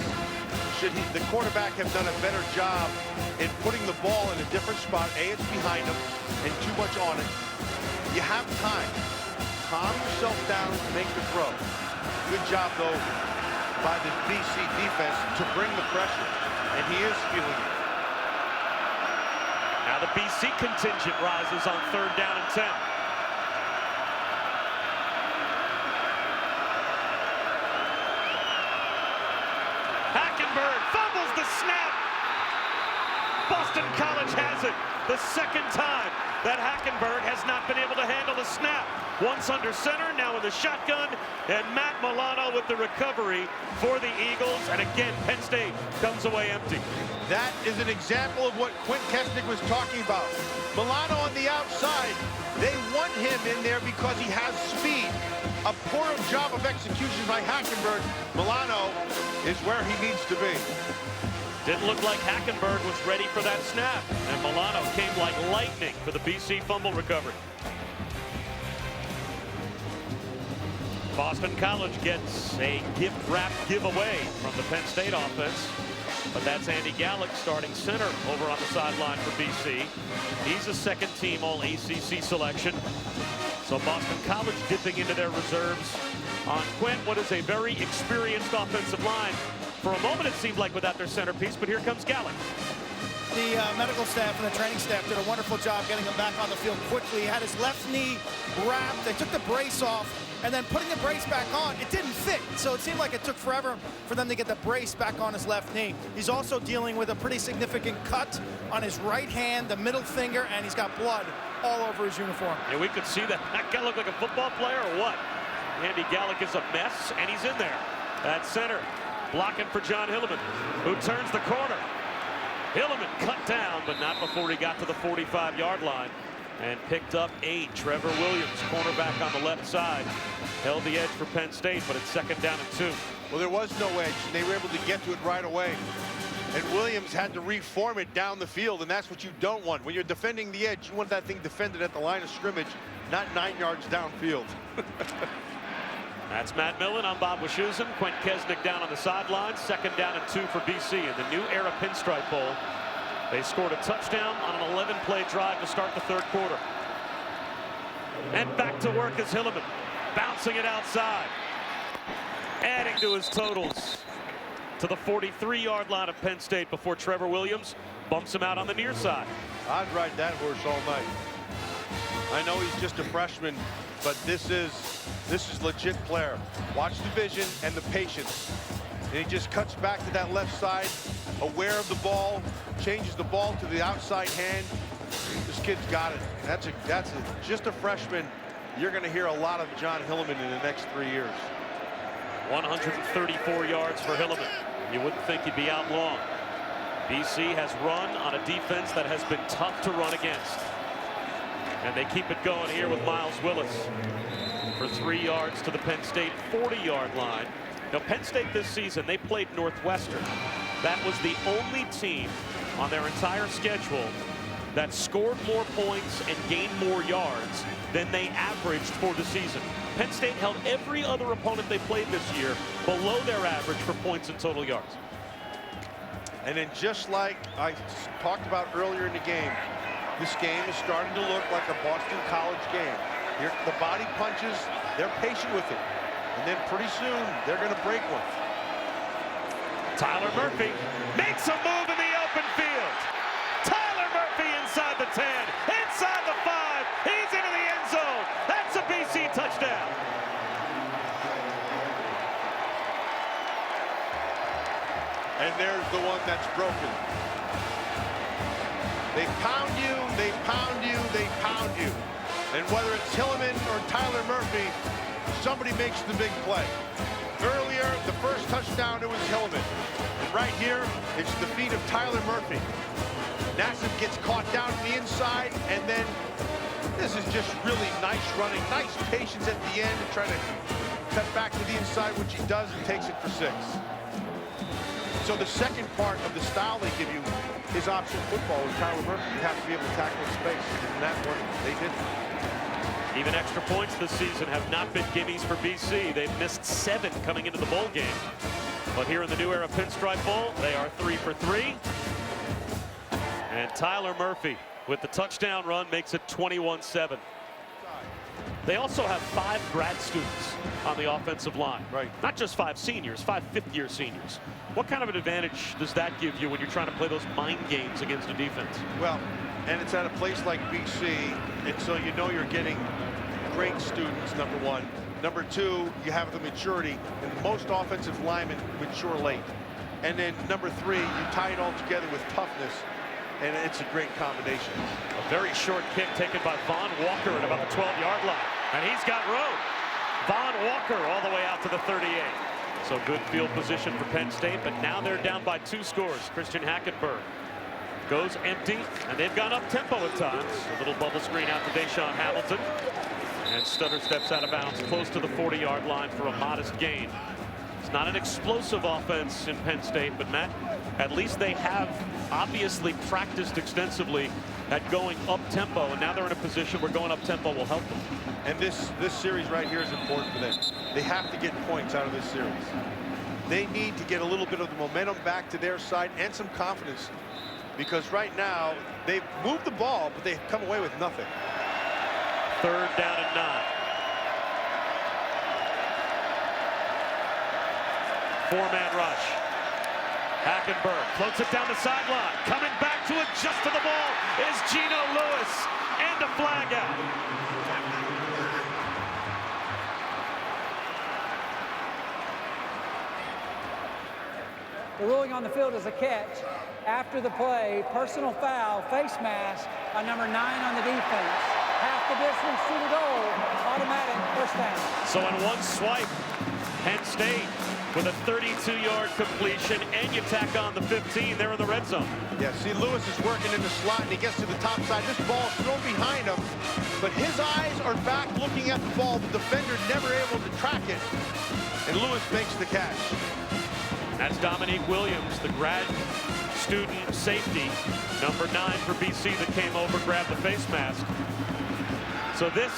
Should the quarterback have done a better job in putting the ball in a different spot? A, it's behind him, and too much on it. You have time. Calm yourself down to make the throw. Good job, though, by the BC defense to bring the pressure, and he is feeling it. Now the BC contingent rises on 3rd down and 10. Hackenberg fumbles the snap. Boston College has it. The 2nd time that Hackenberg has not been able to handle the snap. Once under center, now in the shotgun, and Matt Milano with the recovery for the Eagles. And again, Penn State comes away empty. That is an example of what Quint Kesnick was talking about. Milano on the outside. They want him in there because he has speed. A poor job of execution by Hackenberg. Milano is where he needs to be. Didn't look like Hackenberg was ready for that snap. And Milano came like lightning for the BC fumble recovery. Boston College gets a gift-wrapped giveaway from the Penn State offense. But that's Andy Gallick starting center over on the sideline for BC. He's a 2nd-team All-ACC selection. So Boston College dipping into their reserves on Quint, what is a very experienced offensive line. For a moment, it seemed like without their centerpiece, but here comes Gallick. The medical staff and the training staff did a wonderful job getting him back on the field quickly. He had his left knee wrapped. They took the brace off, and then putting the brace back on, it didn't fit. So it seemed like it took forever for them to get the brace back on his left knee. He's also dealing with a pretty significant cut on his right hand, the middle finger, and he's got blood all over his uniform. And we could see that. That guy looked like a football player or what? Andy Gallick is a mess, and he's in there. At center, blocking for John Hilleman, who turns the corner. Hilleman cut down, but not before he got to the 45-yard line and picked up 8. Trevor Williams, cornerback on the left side, held the edge for Penn State, but it's 2nd down and 2. Well, there was no edge. They were able to get to it right away. And Williams had to reform it down the field, and that's what you don't want. When you're defending the edge, you want that thing defended at the line of scrimmage, not 9 yards downfield. That's Matt Millen. I'm Bob Wischusen. Quint Kesnick down on the sideline. 2nd down and 2 for BC in the new era Pinstripe Bowl. They scored a touchdown on an 11-play drive to start the 3rd quarter. And back to work is Hilleman, bouncing it outside, adding to his totals to the 43-yard line of Penn State before Trevor Williams bumps him out on the near side. I'd ride that horse all night. I know he's just a freshman, but this is legit player. Watch the vision and the patience. And he just cuts back to that left side, aware of the ball, changes the ball to the outside hand. This kid's got it. Just a freshman. You're going to hear a lot of John Hilleman in the next 3 years. 134 yards for Hilleman. You wouldn't think he'd be out long. BC has run on a defense that has been tough to run against. And they keep it going here with Miles Willis for 3 yards to the Penn State 40-yard line. Now, Penn State this season, they played Northwestern. That was the only team on their entire schedule that scored more points and gained more yards than they averaged for the season. Penn State held every other opponent they played this year below their average for points and total yards. And then, just like I talked about earlier in the game, this game is starting to look like a Boston College game. Here, the body punches, they're patient with it. And then pretty soon, they're going to break one. Tyler Murphy makes a move in the open field. Tyler Murphy inside the 10, inside the 5. He's into the end zone. That's a BC touchdown. And there's the one that's broken. They pound you, they pound you, they pound you. And whether it's Hillman or Tyler Murphy, somebody makes the big play. Earlier, the first touchdown, it was Hillman. And right here, it's the feet of Tyler Murphy. Nassif gets caught down to the inside, and then this is just really nice running, nice patience at the end to try to cut back to the inside, which he does, and takes it for 6. So the second part of the style they give you is option football with Tyler Murphy. You have to be able to tackle in space. And that one, they didn't. Even extra points this season have not been gimmies for BC. They've missed 7 coming into the bowl game. But here in the New Era Pinstripe Bowl, they are 3 for 3. And Tyler Murphy with the touchdown run makes it 21-7. They also have 5 grad students on the offensive line. Right. Not just 5 seniors, 5 fifth-year seniors. What kind of an advantage does that give you when you're trying to play those mind games against a defense? Well, and it's at a place like BC, and so you know you're getting great students, number one. Number two, you have the maturity, and most offensive linemen mature late. And then number 3, you tie it all together with toughness, and it's a great combination. A very short kick taken by Von Walker at about the 12-yard line. And he's got room. Von Walker all the way out to the 38. So good field position for Penn State, but now they're down by 2 scores. Christian Hackenberg goes empty, and they've gone up tempo at times. A little bubble screen out to Deshaun Hamilton. And Stutter steps out of bounds close to the 40-yard line for a modest gain. It's not an explosive offense in Penn State, but Matt, at least they have obviously practiced extensively at going up tempo, and now they're in a position where going up tempo will help them. And this series right here is important for them. They have to get points out of this series. They need to get a little bit of the momentum back to their side and some confidence, because right now they've moved the ball, but they've come away with nothing. 3rd down and 9. 4-man rush. Hackenberg floats it down the sideline. Coming back to adjust to the ball is Gino Lewis, and a flag out. The ruling on the field is a catch. After the play, personal foul, face mask on number 9 on the defense. Half the distance to the goal, automatic first down. So in one swipe, Penn State with a 32-yard completion, and you tack on the 15, they're in the red zone. Yeah, see, Lewis is working in the slot, and he gets to the top side. This ball is thrown behind him, but his eyes are back looking at the ball. The defender never able to track it, and Lewis makes the catch. That's Dominique Williams, the grad student safety, number 9 for BC, that came over, grabbed the face mask. So this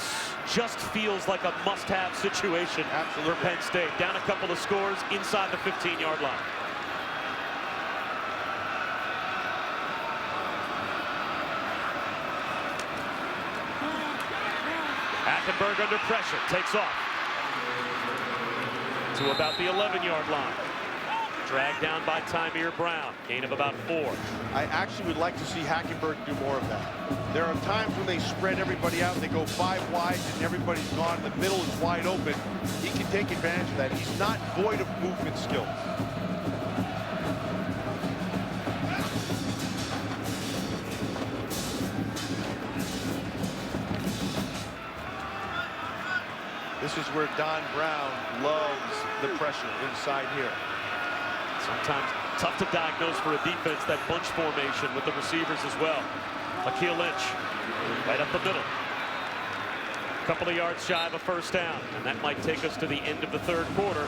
just feels like a must-have situation for Penn State. Down a couple of scores inside the 15-yard line. Hackenberg under pressure, takes off to about the 11-yard line. Dragged down by Tymere Brown, gain of about 4. I actually would like to see Hackenberg do more of that. There are times when they spread everybody out, they go 5 wide, and everybody's gone. The middle is wide open. He can take advantage of that. He's not void of movement skills. This is where Don Brown loves the pressure inside here. Sometimes Tough to diagnose for a defense, that bunch formation with the receivers as well. Akeel Lynch right up the middle. Couple of yards shy of a first down, and that might take us to the end of the third quarter.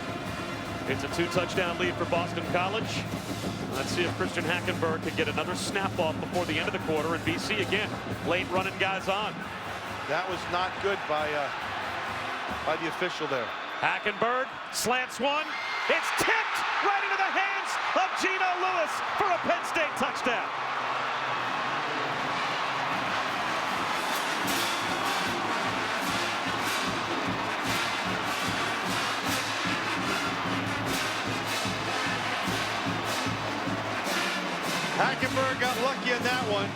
It's a 2-touchdown lead for Boston College. Let's see if Christian Hackenberg can get another snap off before the end of the quarter, and BC again late running guys on. That was not good by the official there. Hackenberg slants one. It's tipped right into the hands of Geno Lewis for a Penn State touchdown. Hackenberg got lucky on that one.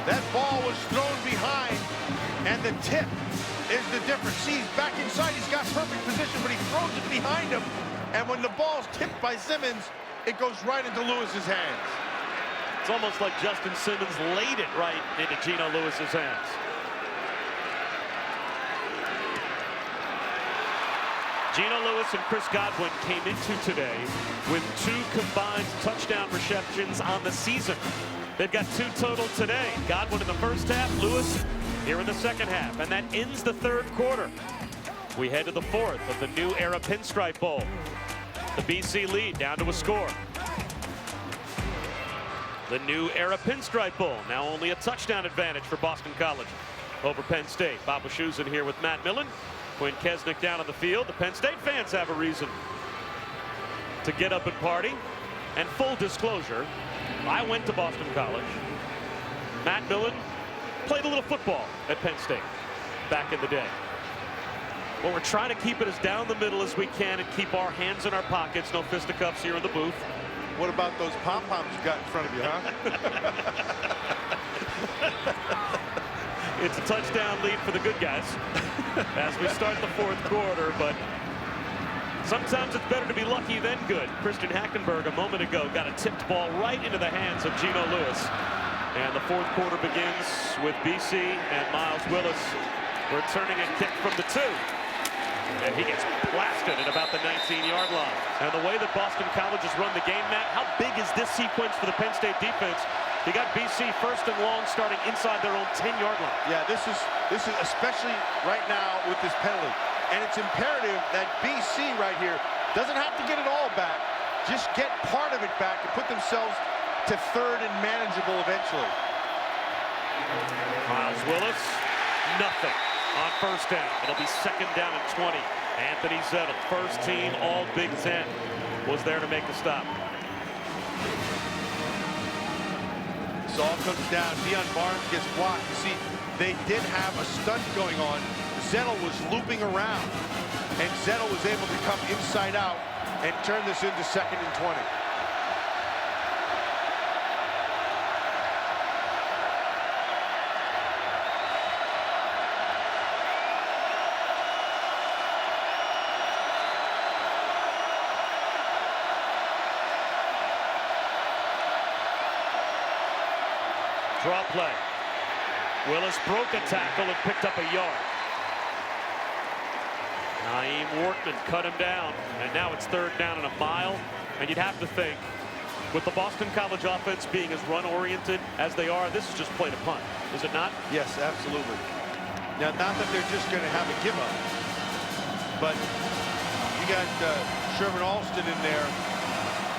That ball was thrown behind, and the tip is the difference. See, he's back inside. He's got perfect position, but he throws it behind him. And when the ball's tipped by Simmons, it goes right into Lewis's hands. It's almost like Justin Simmons laid it right into Geno Lewis's hands. Geno Lewis and Chris Godwin came into today with 2 combined touchdown receptions on the season. They've got 2 total today. Godwin in the first half, Lewis here in the second half, and that ends the third quarter. We head to the fourth of the new era Pinstripe Bowl. The BC lead down to a score. The new era Pinstripe Bowl, now only a touchdown advantage for Boston College over Penn State. Bob Wischusen here with Matt Millen. Quinn Kesnick down on the field. The Penn State fans have a reason to get up and party. And full disclosure, I went to Boston College. Matt Millen played a little football at Penn State back in the day. Well, we're trying to keep it as down the middle as we can and keep our hands in our pockets. No fisticuffs here in the booth. What about those pom-poms you got in front of you, huh? It's a touchdown lead for the good guys as we start the fourth quarter, but sometimes it's better to be lucky than good. Christian Hackenberg a moment ago got a tipped ball right into the hands of Geno Lewis. And the fourth quarter begins with BC and Miles Willis returning a kick from the 2. And he gets blasted at about the 19-yard line. And the way that Boston College has run the game, Matt, how big is this sequence for the Penn State defense? They got BC first and long starting inside their own 10-yard line. Yeah, this is especially right now with this penalty. And it's imperative that BC right here doesn't have to get it all back. Just get part of it back and put themselves to third and manageable eventually. Miles Willis, nothing on first down. It'll be second down and 20. Anthony Zettel, first team all Big Ten, was there to make the stop. This all comes down. Deion Barnes gets blocked. You see, they did have a stunt going on. Zettel was looping around, and Zettel was able to come inside out and turn this into second and 20. Draw play. Willis broke a tackle and picked up a yard. Naeem Workman cut him down, and now it's third down and a mile. And you'd have to think, with the Boston College offense being as run-oriented as they are, this is just play to punt, is it not? Yes, absolutely. Now, not that they're just going to have a give-up, but you got Sherman Alston in there.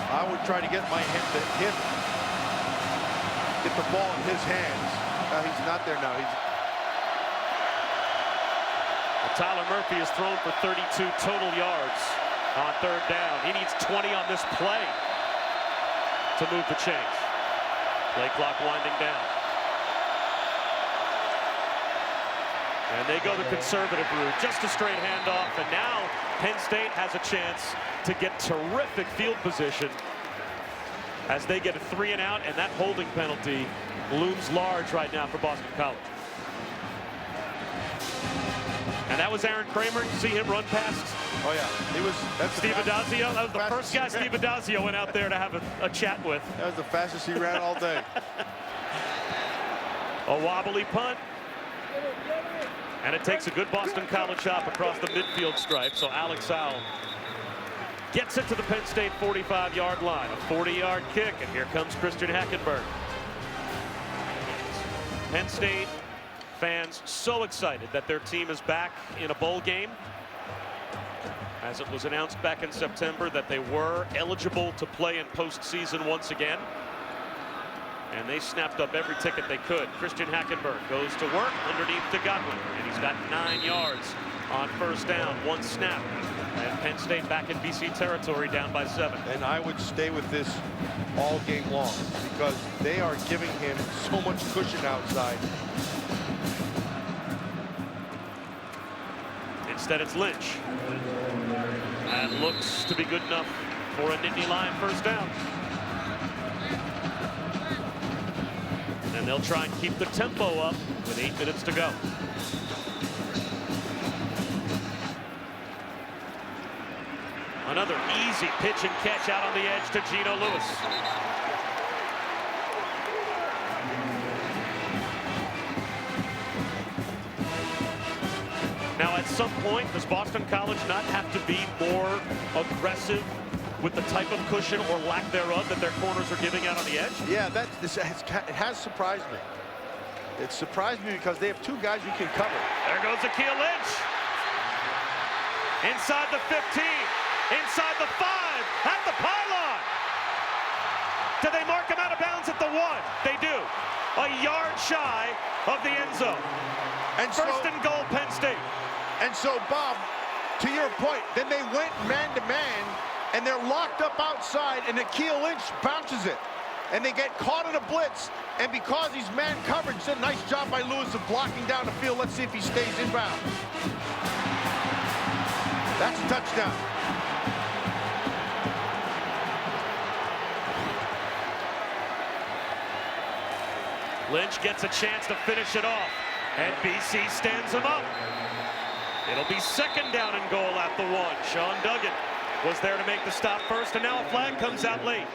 I would try to get my hand to him. Get the ball in his hands. He's not there now. Tyler Murphy has thrown for 32 total yards on third down. He needs 20 on this play to move the chains. Play clock winding down. And they go the conservative route, just a straight handoff, and now Penn State has a chance to get terrific field position as they get a 3 and out, and that holding penalty looms large right now for Boston College. And that was Aaron Kramer. You see him run past. Oh yeah, that's Steve Adazio. That was the first guy Steve Adazio went out there to have a chat with. That was the fastest he ran all day. A wobbly punt. And it takes a good Boston College hop across the midfield stripe. So Alex Sowell Gets it to the Penn State 45-yard line. A 40-yard kick, and here comes Christian Hackenberg. Penn State fans so excited that their team is back in a bowl game, as it was announced back in September that they were eligible to play in postseason once again. And they snapped up every ticket they could. Christian Hackenberg goes to work underneath to Gotham, and he's got 9 yards on first down, 1 snap. And Penn State back in BC territory, down by 7. And I would stay with this all game long because they are giving him so much cushion outside. Instead, it's Lynch. And looks to be good enough for a Nittany Lion first down. And they'll try and keep the tempo up with 8 minutes to go. Another easy pitch and catch out on the edge to Geno Lewis. Now, at some point, does Boston College not have to be more aggressive with the type of cushion or lack thereof that their corners are giving out on the edge? Yeah, it has surprised me. It surprised me because they have 2 guys who can cover. There goes Akeel Lynch. Inside the 15, inside the 5, at the pylon. Do they mark him out of bounds at the 1? They do. A yard shy of the end zone. And first and goal, Penn State. And so, Bob, to your point, then they went man-to-man, and they're locked up outside, and Akeel Lynch bounces it. And they get caught in a blitz, and because he's man coverage, it's a nice job by Lewis of blocking down the field. Let's see if he stays inbound. That's a touchdown. Lynch gets a chance to finish it off, and BC stands him up. It'll be second down and goal at the 1. Sean Duggan was there to make the stop first, and now a flag comes out late.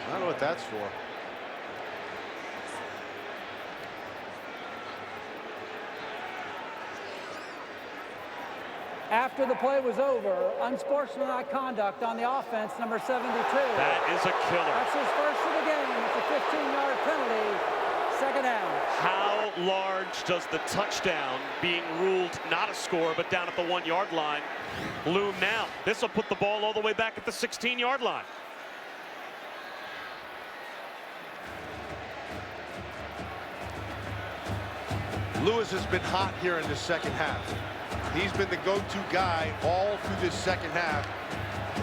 I don't know what that's for. After the play was over, unsportsmanlike conduct on the offense, number 72. That is a killer. That's his first of the game. It's a 15-yard penalty. Second down. How large does the touchdown, being ruled not a score, but down at the 1-yard line, loom now? This will put the ball all the way back at the 16-yard line. Lewis has been hot here in the second half. He's been the go-to guy all through this second half.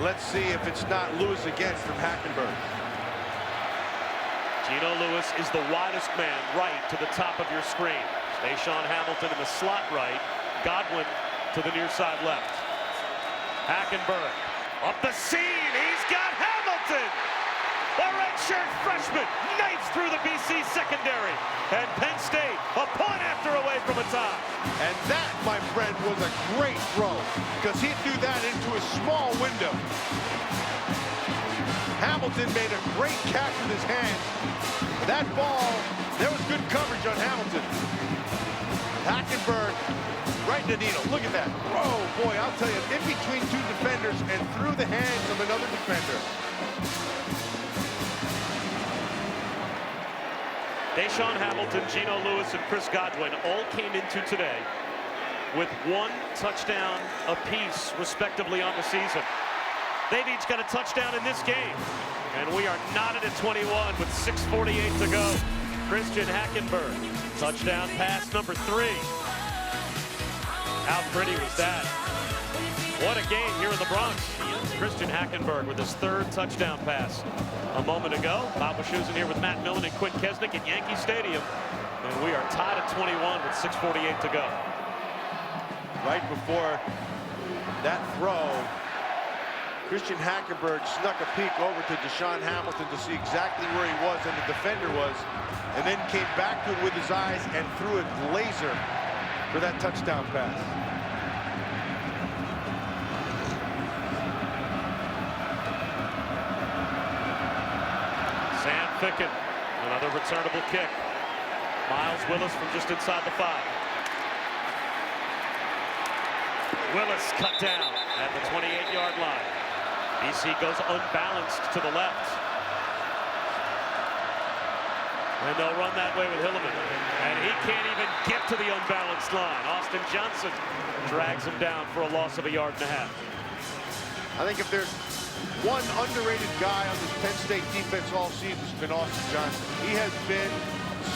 Let's see if it's not Lewis against from Hackenberg. Geno Lewis is the widest man right to the top of your screen. Deshaun Hamilton in the slot right. Godwin to the near side left. Hackenberg up the seam. He's got Hamilton. The redshirt freshman knifes through the BC secondary. And Penn State a point after away from a tie. And that, my friend, was a great throw because he threw that into a small window. Hamilton made a great catch with his hands. That ball, there was good coverage on Hamilton. Hackenberg right in the needle. Look at that. Oh, boy, I'll tell you, in between 2 defenders and through the hands of another defender. Deshaun Hamilton, Geno Lewis, and Chris Godwin all came into today with 1 touchdown apiece, respectively, on the season. They've each got a touchdown in this game. And we are knotted at 21 with 6:48 to go. Christian Hackenberg, touchdown pass number 3. How pretty was that? What a game here in the Bronx. Christian Hackenberg with his 3rd touchdown pass. A moment ago, Bob Wischusen here with Matt Millen and Quinn Kesnick at Yankee Stadium. And we are tied at 21 with 6:48 to go. Right before that throw, Christian Hackenberg snuck a peek over to Deshaun Hamilton to see exactly where he was and the defender was, and then came back to it with his eyes and threw a laser for that touchdown pass. Sam Ficken, another returnable kick. Miles Willis from just inside the 5. Willis cut down at the 28-yard line. BC goes unbalanced to the left. And they'll run that way with Hilleman. And he can't even get to the unbalanced line. Austin Johnson drags him down for a loss of 1.5 yards. I think if there's one underrated guy on this Penn State defense all season, it's been Austin Johnson. He has been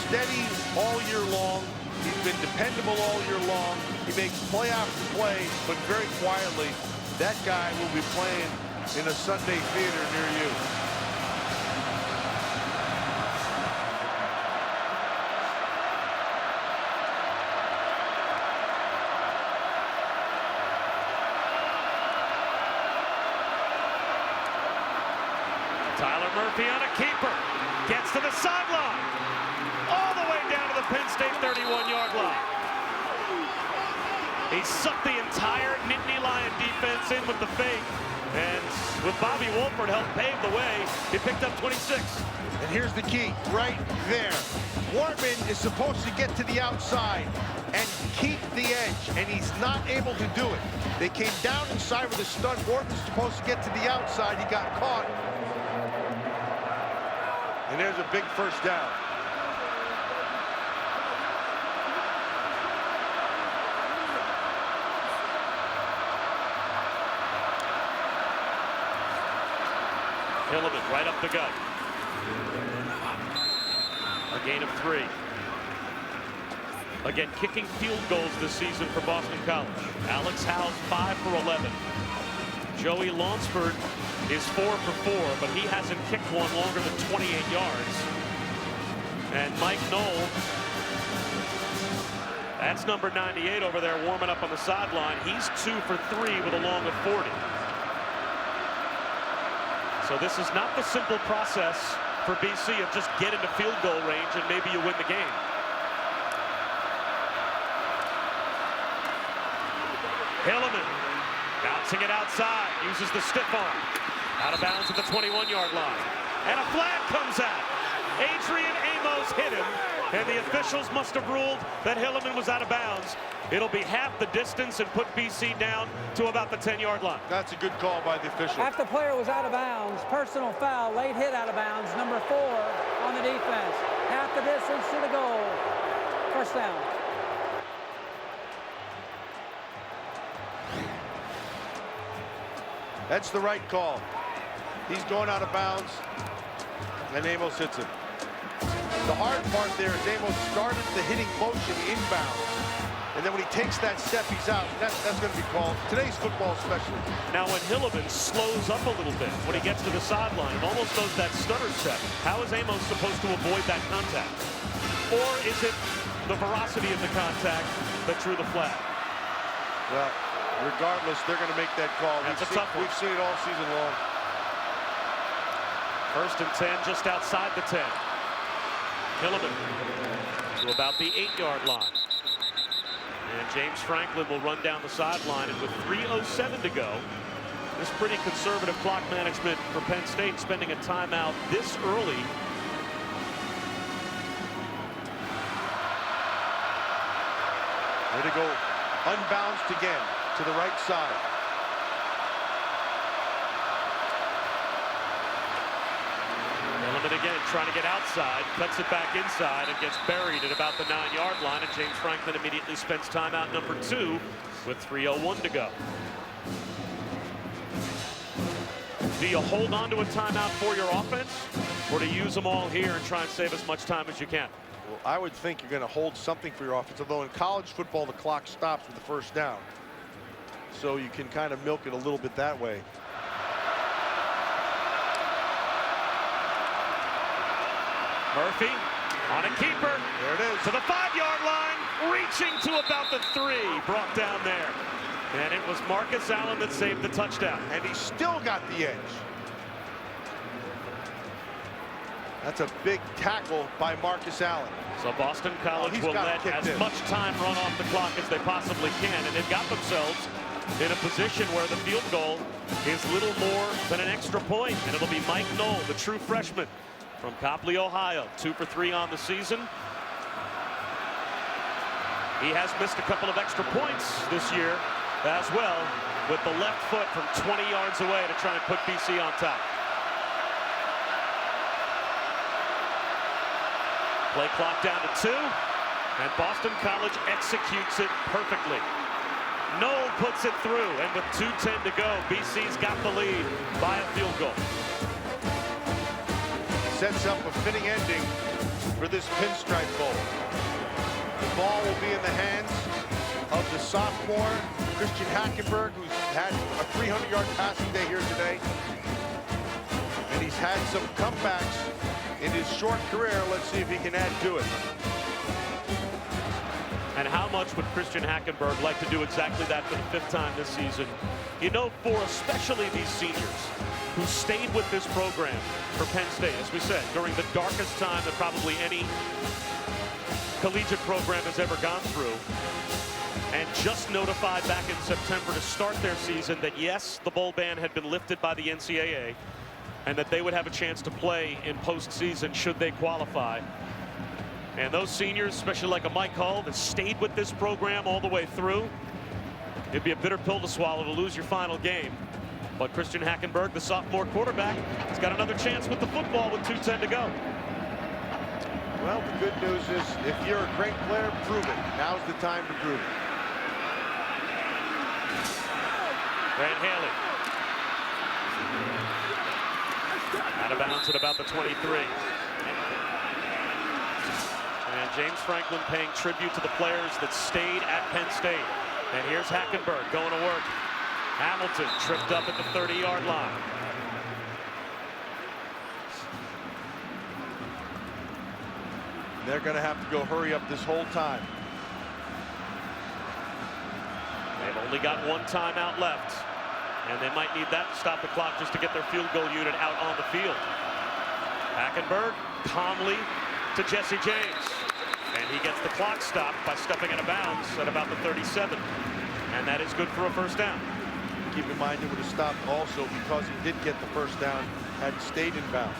steady all year long. He's been dependable all year long. He makes play after play, but very quietly. That guy will be playing in a Sunday theater near you. Tyler Murphy on a keeper. Gets to the sideline. All the way down to the Penn State 31-yard line. He sucked the entire Nittany Lion defense in with the fake. And with Bobby Wolford help pave the way, he picked up 26. And here's the key, right there. Wortman is supposed to get to the outside and keep the edge, and he's not able to do it. They came down inside with a stunt. Wortman's supposed to get to the outside. He got caught. And there's a big first down. Hilleman right up the gut. A gain of 3. Again, kicking field goals this season for Boston College. Alex Howes 5 for 11. Joey Lonsford is 4 for 4, but he hasn't kicked one longer than 28 yards. And Mike Knoll, that's number 98 over there warming up on the sideline. He's 2 for 3 with a long of 40. So this is not the simple process for BC of just get into field goal range and maybe you win the game. Hilleman bouncing it outside, uses the stiff arm. Out of bounds at the 21-yard line. And a flag comes out. Adrian Amos hit him, and the officials must have ruled that Hilleman was out of bounds. It'll be half the distance and put BC down to about the 10-yard line. That's a good call by the official. Half the player was out of bounds. Personal foul, late hit out of bounds. Number 4 on the defense. Half the distance to the goal. First down. That's the right call. He's going out of bounds, and Amos hits him. The hard part there is Amos started the hitting motion inbounds, and then when he takes that step, he's out. That's going to be called. Today's football especially. Now when Hilleman slows up a little bit when he gets to the sideline, it almost does that stutter step. How is Amos supposed to avoid that contact? Or is it the veracity of the contact that drew the flag? Well, regardless, they're going to make that call. That's a tough one. We've seen it all season long. 1st and 10 just outside the 10. Hilleman to about the 8-yard line. And James Franklin will run down the sideline, and with 3:07 to go, this pretty conservative clock management for Penn State, spending a timeout this early. Way to go, unbalanced again to the right side. Hilleman again trying to get outside, cuts it back inside, and gets buried at about the 9-yard line, and James Franklin immediately spends timeout number 2 with 3:01 to go. Do you hold on to a timeout for your offense, or do you use them all here and try and save as much time as you can? Well, I would think you're going to hold something for your offense, although in college football, the clock stops with the first down. So you can kind of milk it a little bit that way. Murphy on a keeper. There it is. To the 5-yard line, reaching to about the 3, brought down there. And it was Marcus Allen that saved the touchdown. And he still got the edge. That's a big tackle by Marcus Allen. So Boston College will let as much time run off the clock as they possibly can, and they've got themselves in a position where the field goal is little more than an extra point, and it'll be Mike Knoll, the true freshman from Copley, Ohio, 2 for 3 on the season. He has missed a couple of extra points this year as well. with the left foot from 20 yards away to try and put BC on top. Play clock down to 2, and Boston College executes it perfectly. Knoll puts it through, and with 2:10 to go, BC's got the lead by a field goal. Sets up a fitting ending for this Pinstripe Bowl. The ball will be in the hands of the sophomore, Christian Hackenberg, who's had a 300-yard passing day here today. And he's had some comebacks in his short career. Let's see if he can add to it. And how much would Christian Hackenberg like to do exactly that for the 5th time this season? You know, for especially these seniors who stayed with this program for Penn State, as we said, during the darkest time that probably any collegiate program has ever gone through, and just notified back in September to start their season that yes, the bowl ban had been lifted by the NCAA and that they would have a chance to play in postseason should they qualify. And those seniors, especially like a Mike Hull, that stayed with this program all the way through, it'd be a bitter pill to swallow to lose your final game. But Christian Hackenberg, the sophomore quarterback, has got another chance with the football with 2:10 to go. Well, the good news is if you're a great player, prove it. Now's the time to prove it. Grant Haley. Out of bounds at about the 23. And James Franklin paying tribute to the players that stayed at Penn State. And here's Hackenberg going to work. Hamilton tripped up at the 30-yard line. They're going to have to go hurry up this whole time. They've only got 1 timeout left, and they might need that to stop the clock just to get their field goal unit out on the field. Hackenberg calmly to Jesse James, and he gets the clock stopped by stepping out of bounds at about the 37, and that is good for a 1st down. Keep in mind it would have stopped also because he did get the 1st down, had stayed in bounds.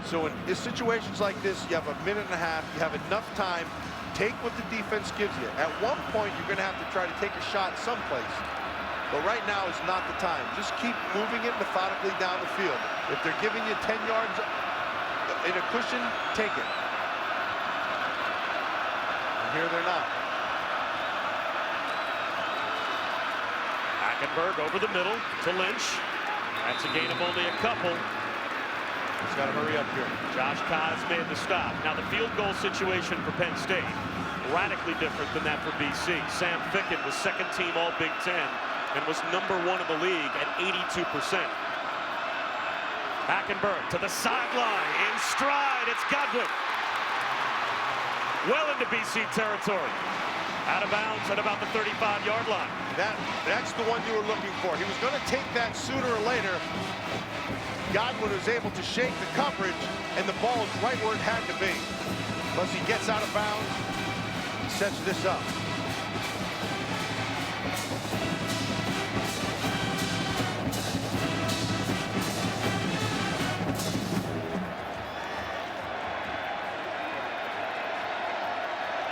So in situations like this, you have a minute and a half, you have enough time, take what the defense gives you. At one point, you're going to have to try to take a shot someplace. But right now is not the time. Just keep moving it methodically down the field. If they're giving you 10 yards in a cushion, take it. And here they're not. Hackenberg over the middle to Lynch. That's a gain of only a couple. He's got to hurry up here. Josh Kaz made the stop. Now the field goal situation for Penn State, radically different than that for BC. Sam Ficken was 2nd team All Big Ten and was #1 in the league at 82%. Hackenberg to the sideline, in stride, it's Godwin. Well into BC territory. Out of bounds at about the 35-yard line. That's the one you were looking for. He was going to take that sooner or later. Godwin was able to shake the coverage, and the ball is right where it had to be. Plus he gets out of bounds, he sets this up.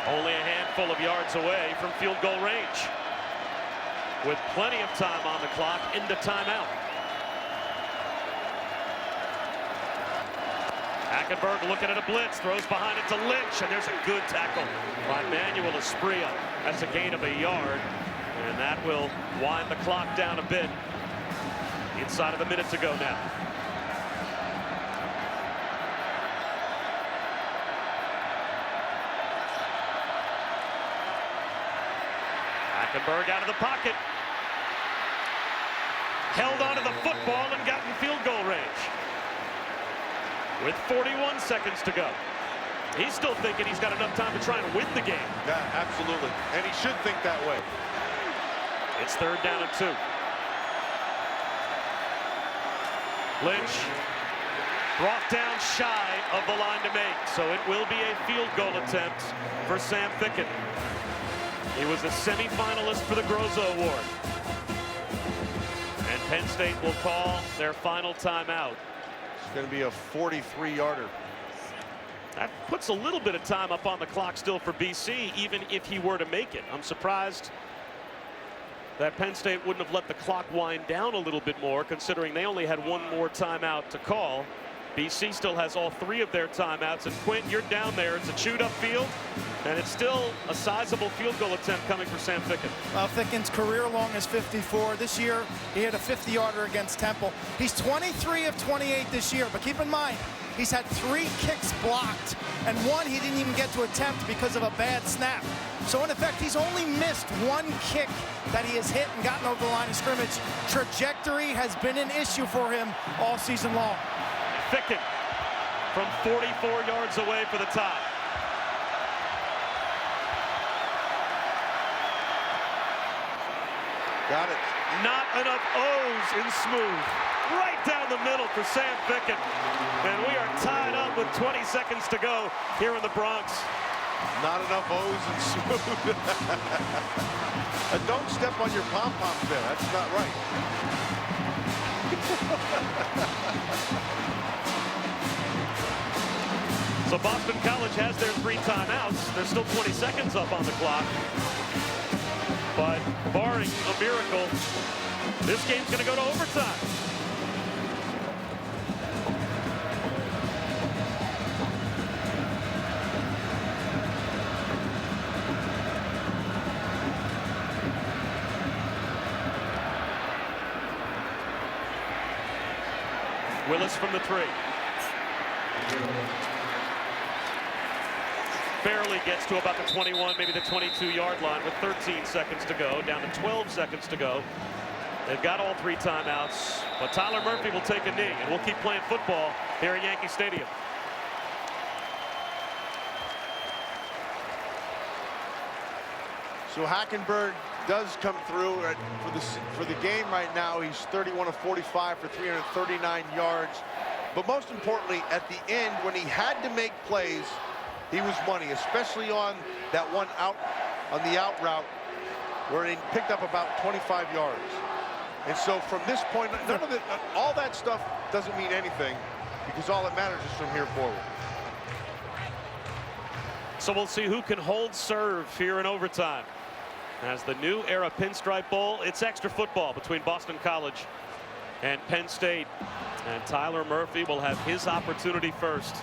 Only a handful of yards away from field goal range. With plenty of time on the clock into timeout. Hackenberg looking at a blitz, throws behind it to Lynch, and there's a good tackle by Manuel Espria. That's a gain of a yard, and that will wind the clock down a bit. Inside of a minute to go now. Hackenberg out of the pocket. Held onto the football and got in field goal range. With 41 seconds to go. He's still thinking he's got enough time to try and win the game. Yeah, absolutely. And he should think that way. It's 3rd down and 2. Lynch brought down shy of the line to make, so it will be a field goal attempt for Sam Ficken. He was a semifinalist for the Groza Award. And Penn State will call their final timeout. It's going to be a 43-yarder. That puts a little bit of time up on the clock still for BC, even if he were to make it. I'm surprised that Penn State wouldn't have let the clock wind down a little bit more, considering they only had one more timeout to call. BC still has all 3 of their timeouts, and Quint, you're down there. It's a chewed up field, and it's still a sizable field goal attempt coming for Sam Ficken. Ficken's career long is 54. This year, he had a 50-yarder against Temple. He's 23 of 28 this year, but keep in mind, he's had 3 kicks blocked, and 1 he didn't even get to attempt because of a bad snap. So in effect, he's only missed 1 kick that he has hit and gotten over the line of scrimmage. Trajectory has been an issue for him all season long. Ficken from 44 yards away for the tie. Got it. Not enough O's in smooth. Right down the middle for Sam Ficken. And we are tied up with 20 seconds to go here in the Bronx. Not enough O's and smooth. Don't step on your pom-poms there. That's not right. So Boston College has their 3 timeouts. There's still 20 seconds up on the clock. But barring a miracle, this game's going to go to overtime. Willis from the 3. Barely gets to about the 21, maybe the 22-yard line with 13 seconds to go, down to 12 seconds to go. They've got all 3 timeouts, but Tyler Murphy will take a knee, and we'll keep playing football here at Yankee Stadium. So Hackenberg does come through for the game right now. He's 31 of 45 for 339 yards. But most importantly, at the end, when he had to make plays, he was money, especially on that one out, on the out route, where he picked up about 25 yards. And so from this point, none of it, all that stuff doesn't mean anything, because all that matters is from here forward. So we'll see who can hold serve here in overtime. As the new era Pinstripe Bowl, it's extra football between Boston College and Penn State. And Tyler Murphy will have his opportunity first.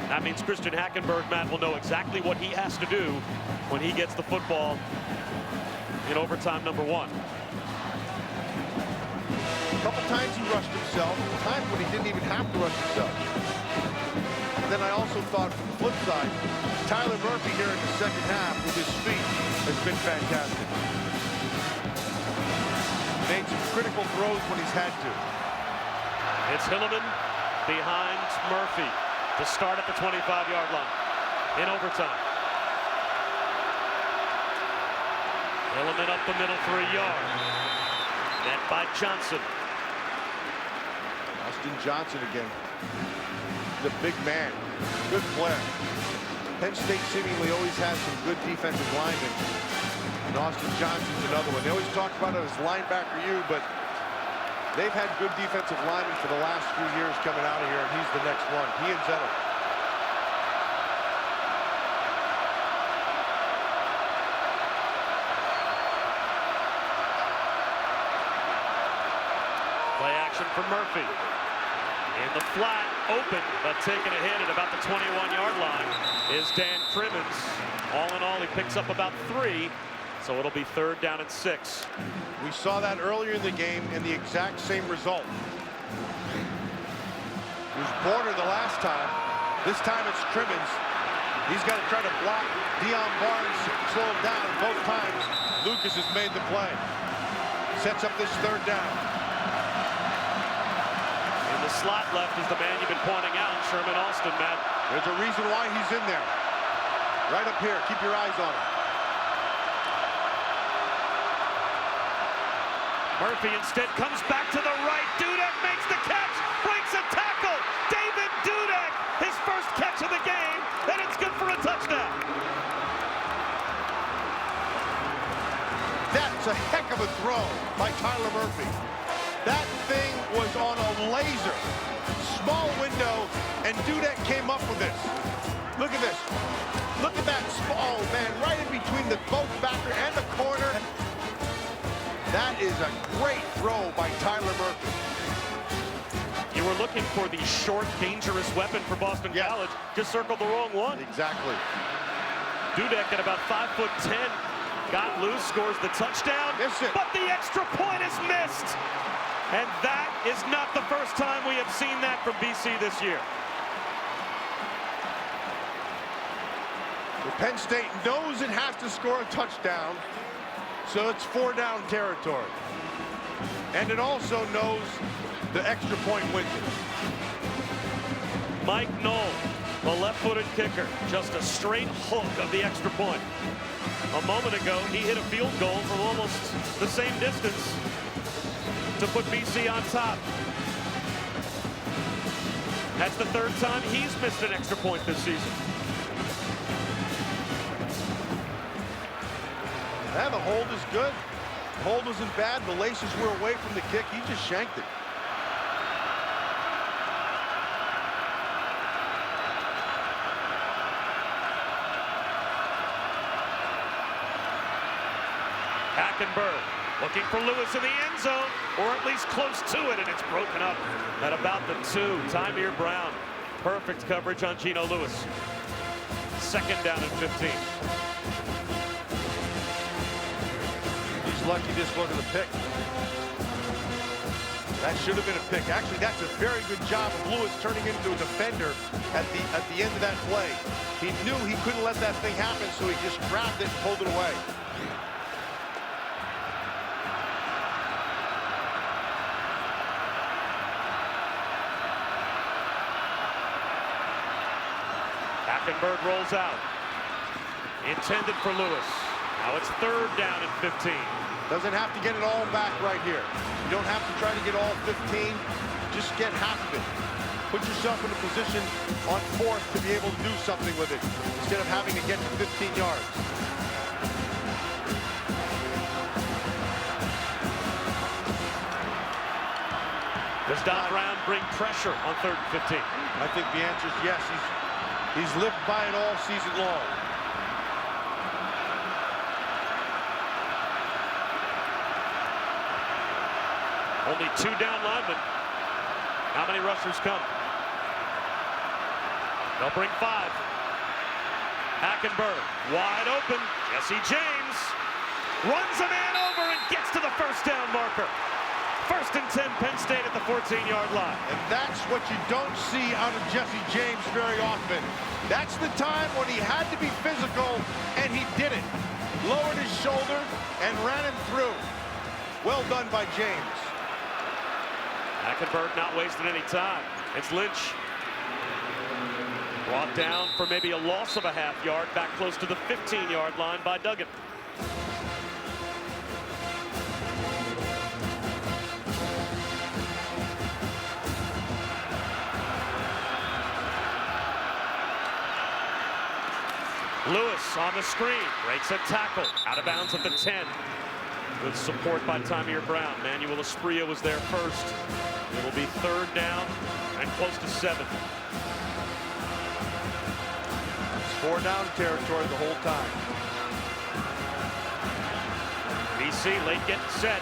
That means Christian Hackenberg, Matt, will know exactly what he has to do when he gets the football in overtime number 1. A couple times he rushed himself, times when he didn't even have to rush himself. And then I also thought from the flip side, Tyler Murphy here in the second half with his feet has been fantastic. Made some critical throws when he's had to. It's Hilliman behind Murphy to start at the 25-yard line in overtime. Hilliman up the middle for a yard. Met by Johnson. Austin Johnson again. The big man, good player. Penn State seemingly always has some good defensive linemen. And Austin Johnson's another one. They always talk about it as linebacker you, but they've had good defensive linemen for the last few years coming out of here, and he's the next one. He and Zettel. Play action for Murphy. In the flat, open, but taking a hit at about the 21-yard line is Dan Crimmins. All in all, he picks up about 3, so it'll be 3rd down and 6. We saw that earlier in the game and the exact same result. It was Border the last time. This time it's Crimmins. He's got to try to block Deion Barnes, slow him down. Both times, Lucas has made the play. Sets up this 3rd down. The slot left is the man you've been pointing out, Sherman Alston, Matt. There's a reason why he's in there. Right up here. Keep your eyes on him. Murphy instead comes back to the right. Dudek makes the catch, breaks a tackle. David Dudek, his first catch of the game, and it's good for a touchdown. That's a heck of a throw by Tyler Murphy. That thing was on a laser. Small window, and Dudek came up with this. Look at this. Look at that small man right in between the both backer and the corner. That is a great throw by Tyler Murphy. You were looking for the short, dangerous weapon for Boston College. Just circled the wrong one. Exactly. Dudek at about 5'10", got loose, scores the touchdown, but the extra point is missed. And that is not the first time we have seen that from BC this year. Penn State knows it has to score a touchdown, so it's 4-down territory. And it also knows the extra point wins it. Mike Knoll, the left-footed kicker, just a straight hook of the extra point. A moment ago, he hit a field goal from almost the same distance to put BC on top. That's the third time he's missed an extra point this season. Yeah, the hold is good. The hold isn't bad. The laces were away from the kick. He just shanked it. Hackenberg looking for Lewis in the end zone, or at least close to it, and it's broken up at about the 2. Tymir Brown, perfect coverage on Geno Lewis. 2nd down and 15. He's lucky this wasn't a pick. That should have been a pick. Actually, that's a very good job of Lewis turning into a defender at the end of that play. He knew he couldn't let that thing happen, so he just grabbed it and pulled it away. Hackenberg rolls out. Intended for Lewis. Now it's 3rd down and 15. Doesn't have to get it all back right here. You don't have to try to get all 15. Just get half of it. Put yourself in a position on 4th to be able to do something with it instead of having to get to 15 yards. Does Don Brown bring pressure on 3rd and 15? I think the answer is yes. He's lived by it all season long. Only 2 down linemen. How many rushers come? They'll bring 5. Hackenberg wide open. Jesse James runs a man over and gets to the 1st down marker. 1st and 10, Penn State at the 14-yard line. And that's what you don't see out of Jesse James very often. That's the time when he had to be physical, and he did it. Lowered his shoulder and ran him through. Well done by James. Hackenberg not wasting any time. It's Lynch. Brought down for maybe a loss of a half yard, back close to the 15-yard line by Duggan. Lewis on the screen, breaks a tackle, out of bounds at the 10. Good support by Tymir Brown. Manuel Espria was there first. It will be 3rd down and close to 7. It's 4-down territory the whole time. BC late getting set.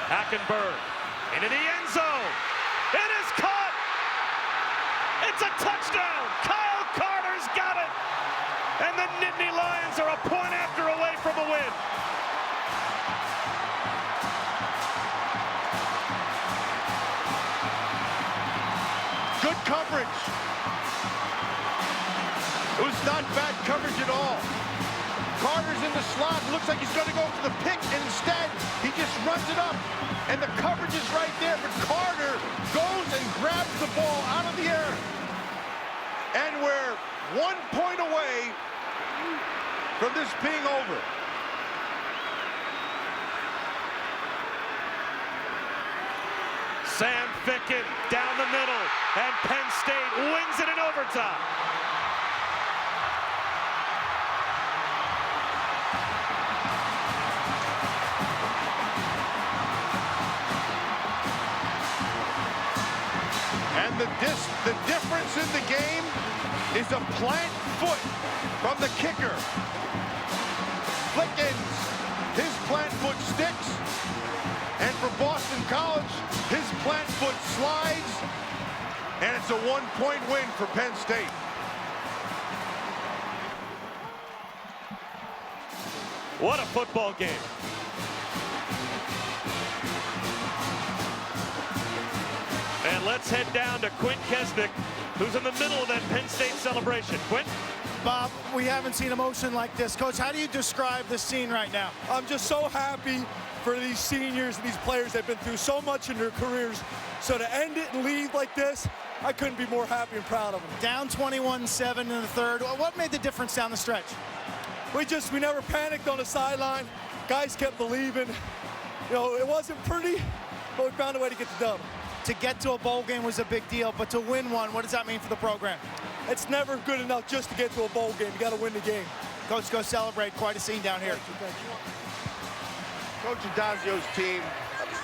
Hackenberg into the end zone. It is caught. It's a touchdown. Kyle Carter's got it. And the Nittany Lions are a point after away from a win. Good coverage. It was not bad coverage at all. Carter's in the slot. Looks like he's going to go for the pick, and instead he just runs it up. And the coverage is right there, but Carter goes and grabs the ball out of the air. And we're 1 point away from this being over. Sam Ficken down the middle, and Penn State wins it in overtime. the difference in the game is a plant foot from the kicker. Flickens, his plant foot sticks. And for Boston College, his plant foot slides. And it's a 1-point win for Penn State. What a football game. And let's head down to Quint Kesnick, who's in the middle of that Penn State celebration. Quint? Bob, we haven't seen emotion like this. Coach, how do you describe this scene right now? I'm just so happy for these seniors and these players that have been through so much in their careers. So to end it and leave like this, I couldn't be more happy and proud of them. Down 21-7 in the third. What made the difference down the stretch? We never panicked on the sideline. Guys kept believing. You know, it wasn't pretty, but we found a way to get the dub. To get to a bowl game was a big deal, but to win one, what does that mean for the program? It's never good enough just to get to a bowl game. You got to win the game. Coach, go celebrate. Quite a scene down here. Thank you. Coach Adazio's team,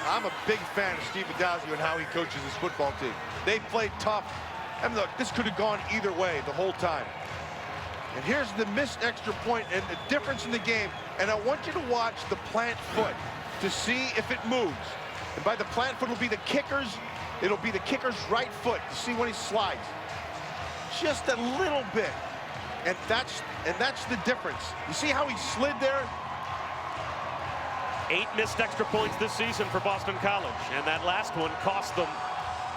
I'm a big fan of Steve Adazio and how he coaches his football team. They played tough. I mean, look, this could have gone either way the whole time. And here's the missed extra point and the difference in the game. And I want you to watch the plant foot to see if it moves. And by the plant foot, it'll be the kicker's right foot to see when he slides. Just a little bit. And that's the difference. You see how he slid there? 8 missed extra points this season for Boston College, and that last one cost them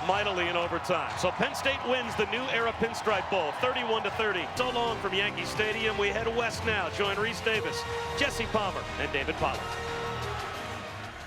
mightily in overtime. So Penn State wins the new era Pinstripe Bowl, 31-30. So long from Yankee Stadium. We head west now. Join Reese Davis, Jesse Palmer, and David Pollack.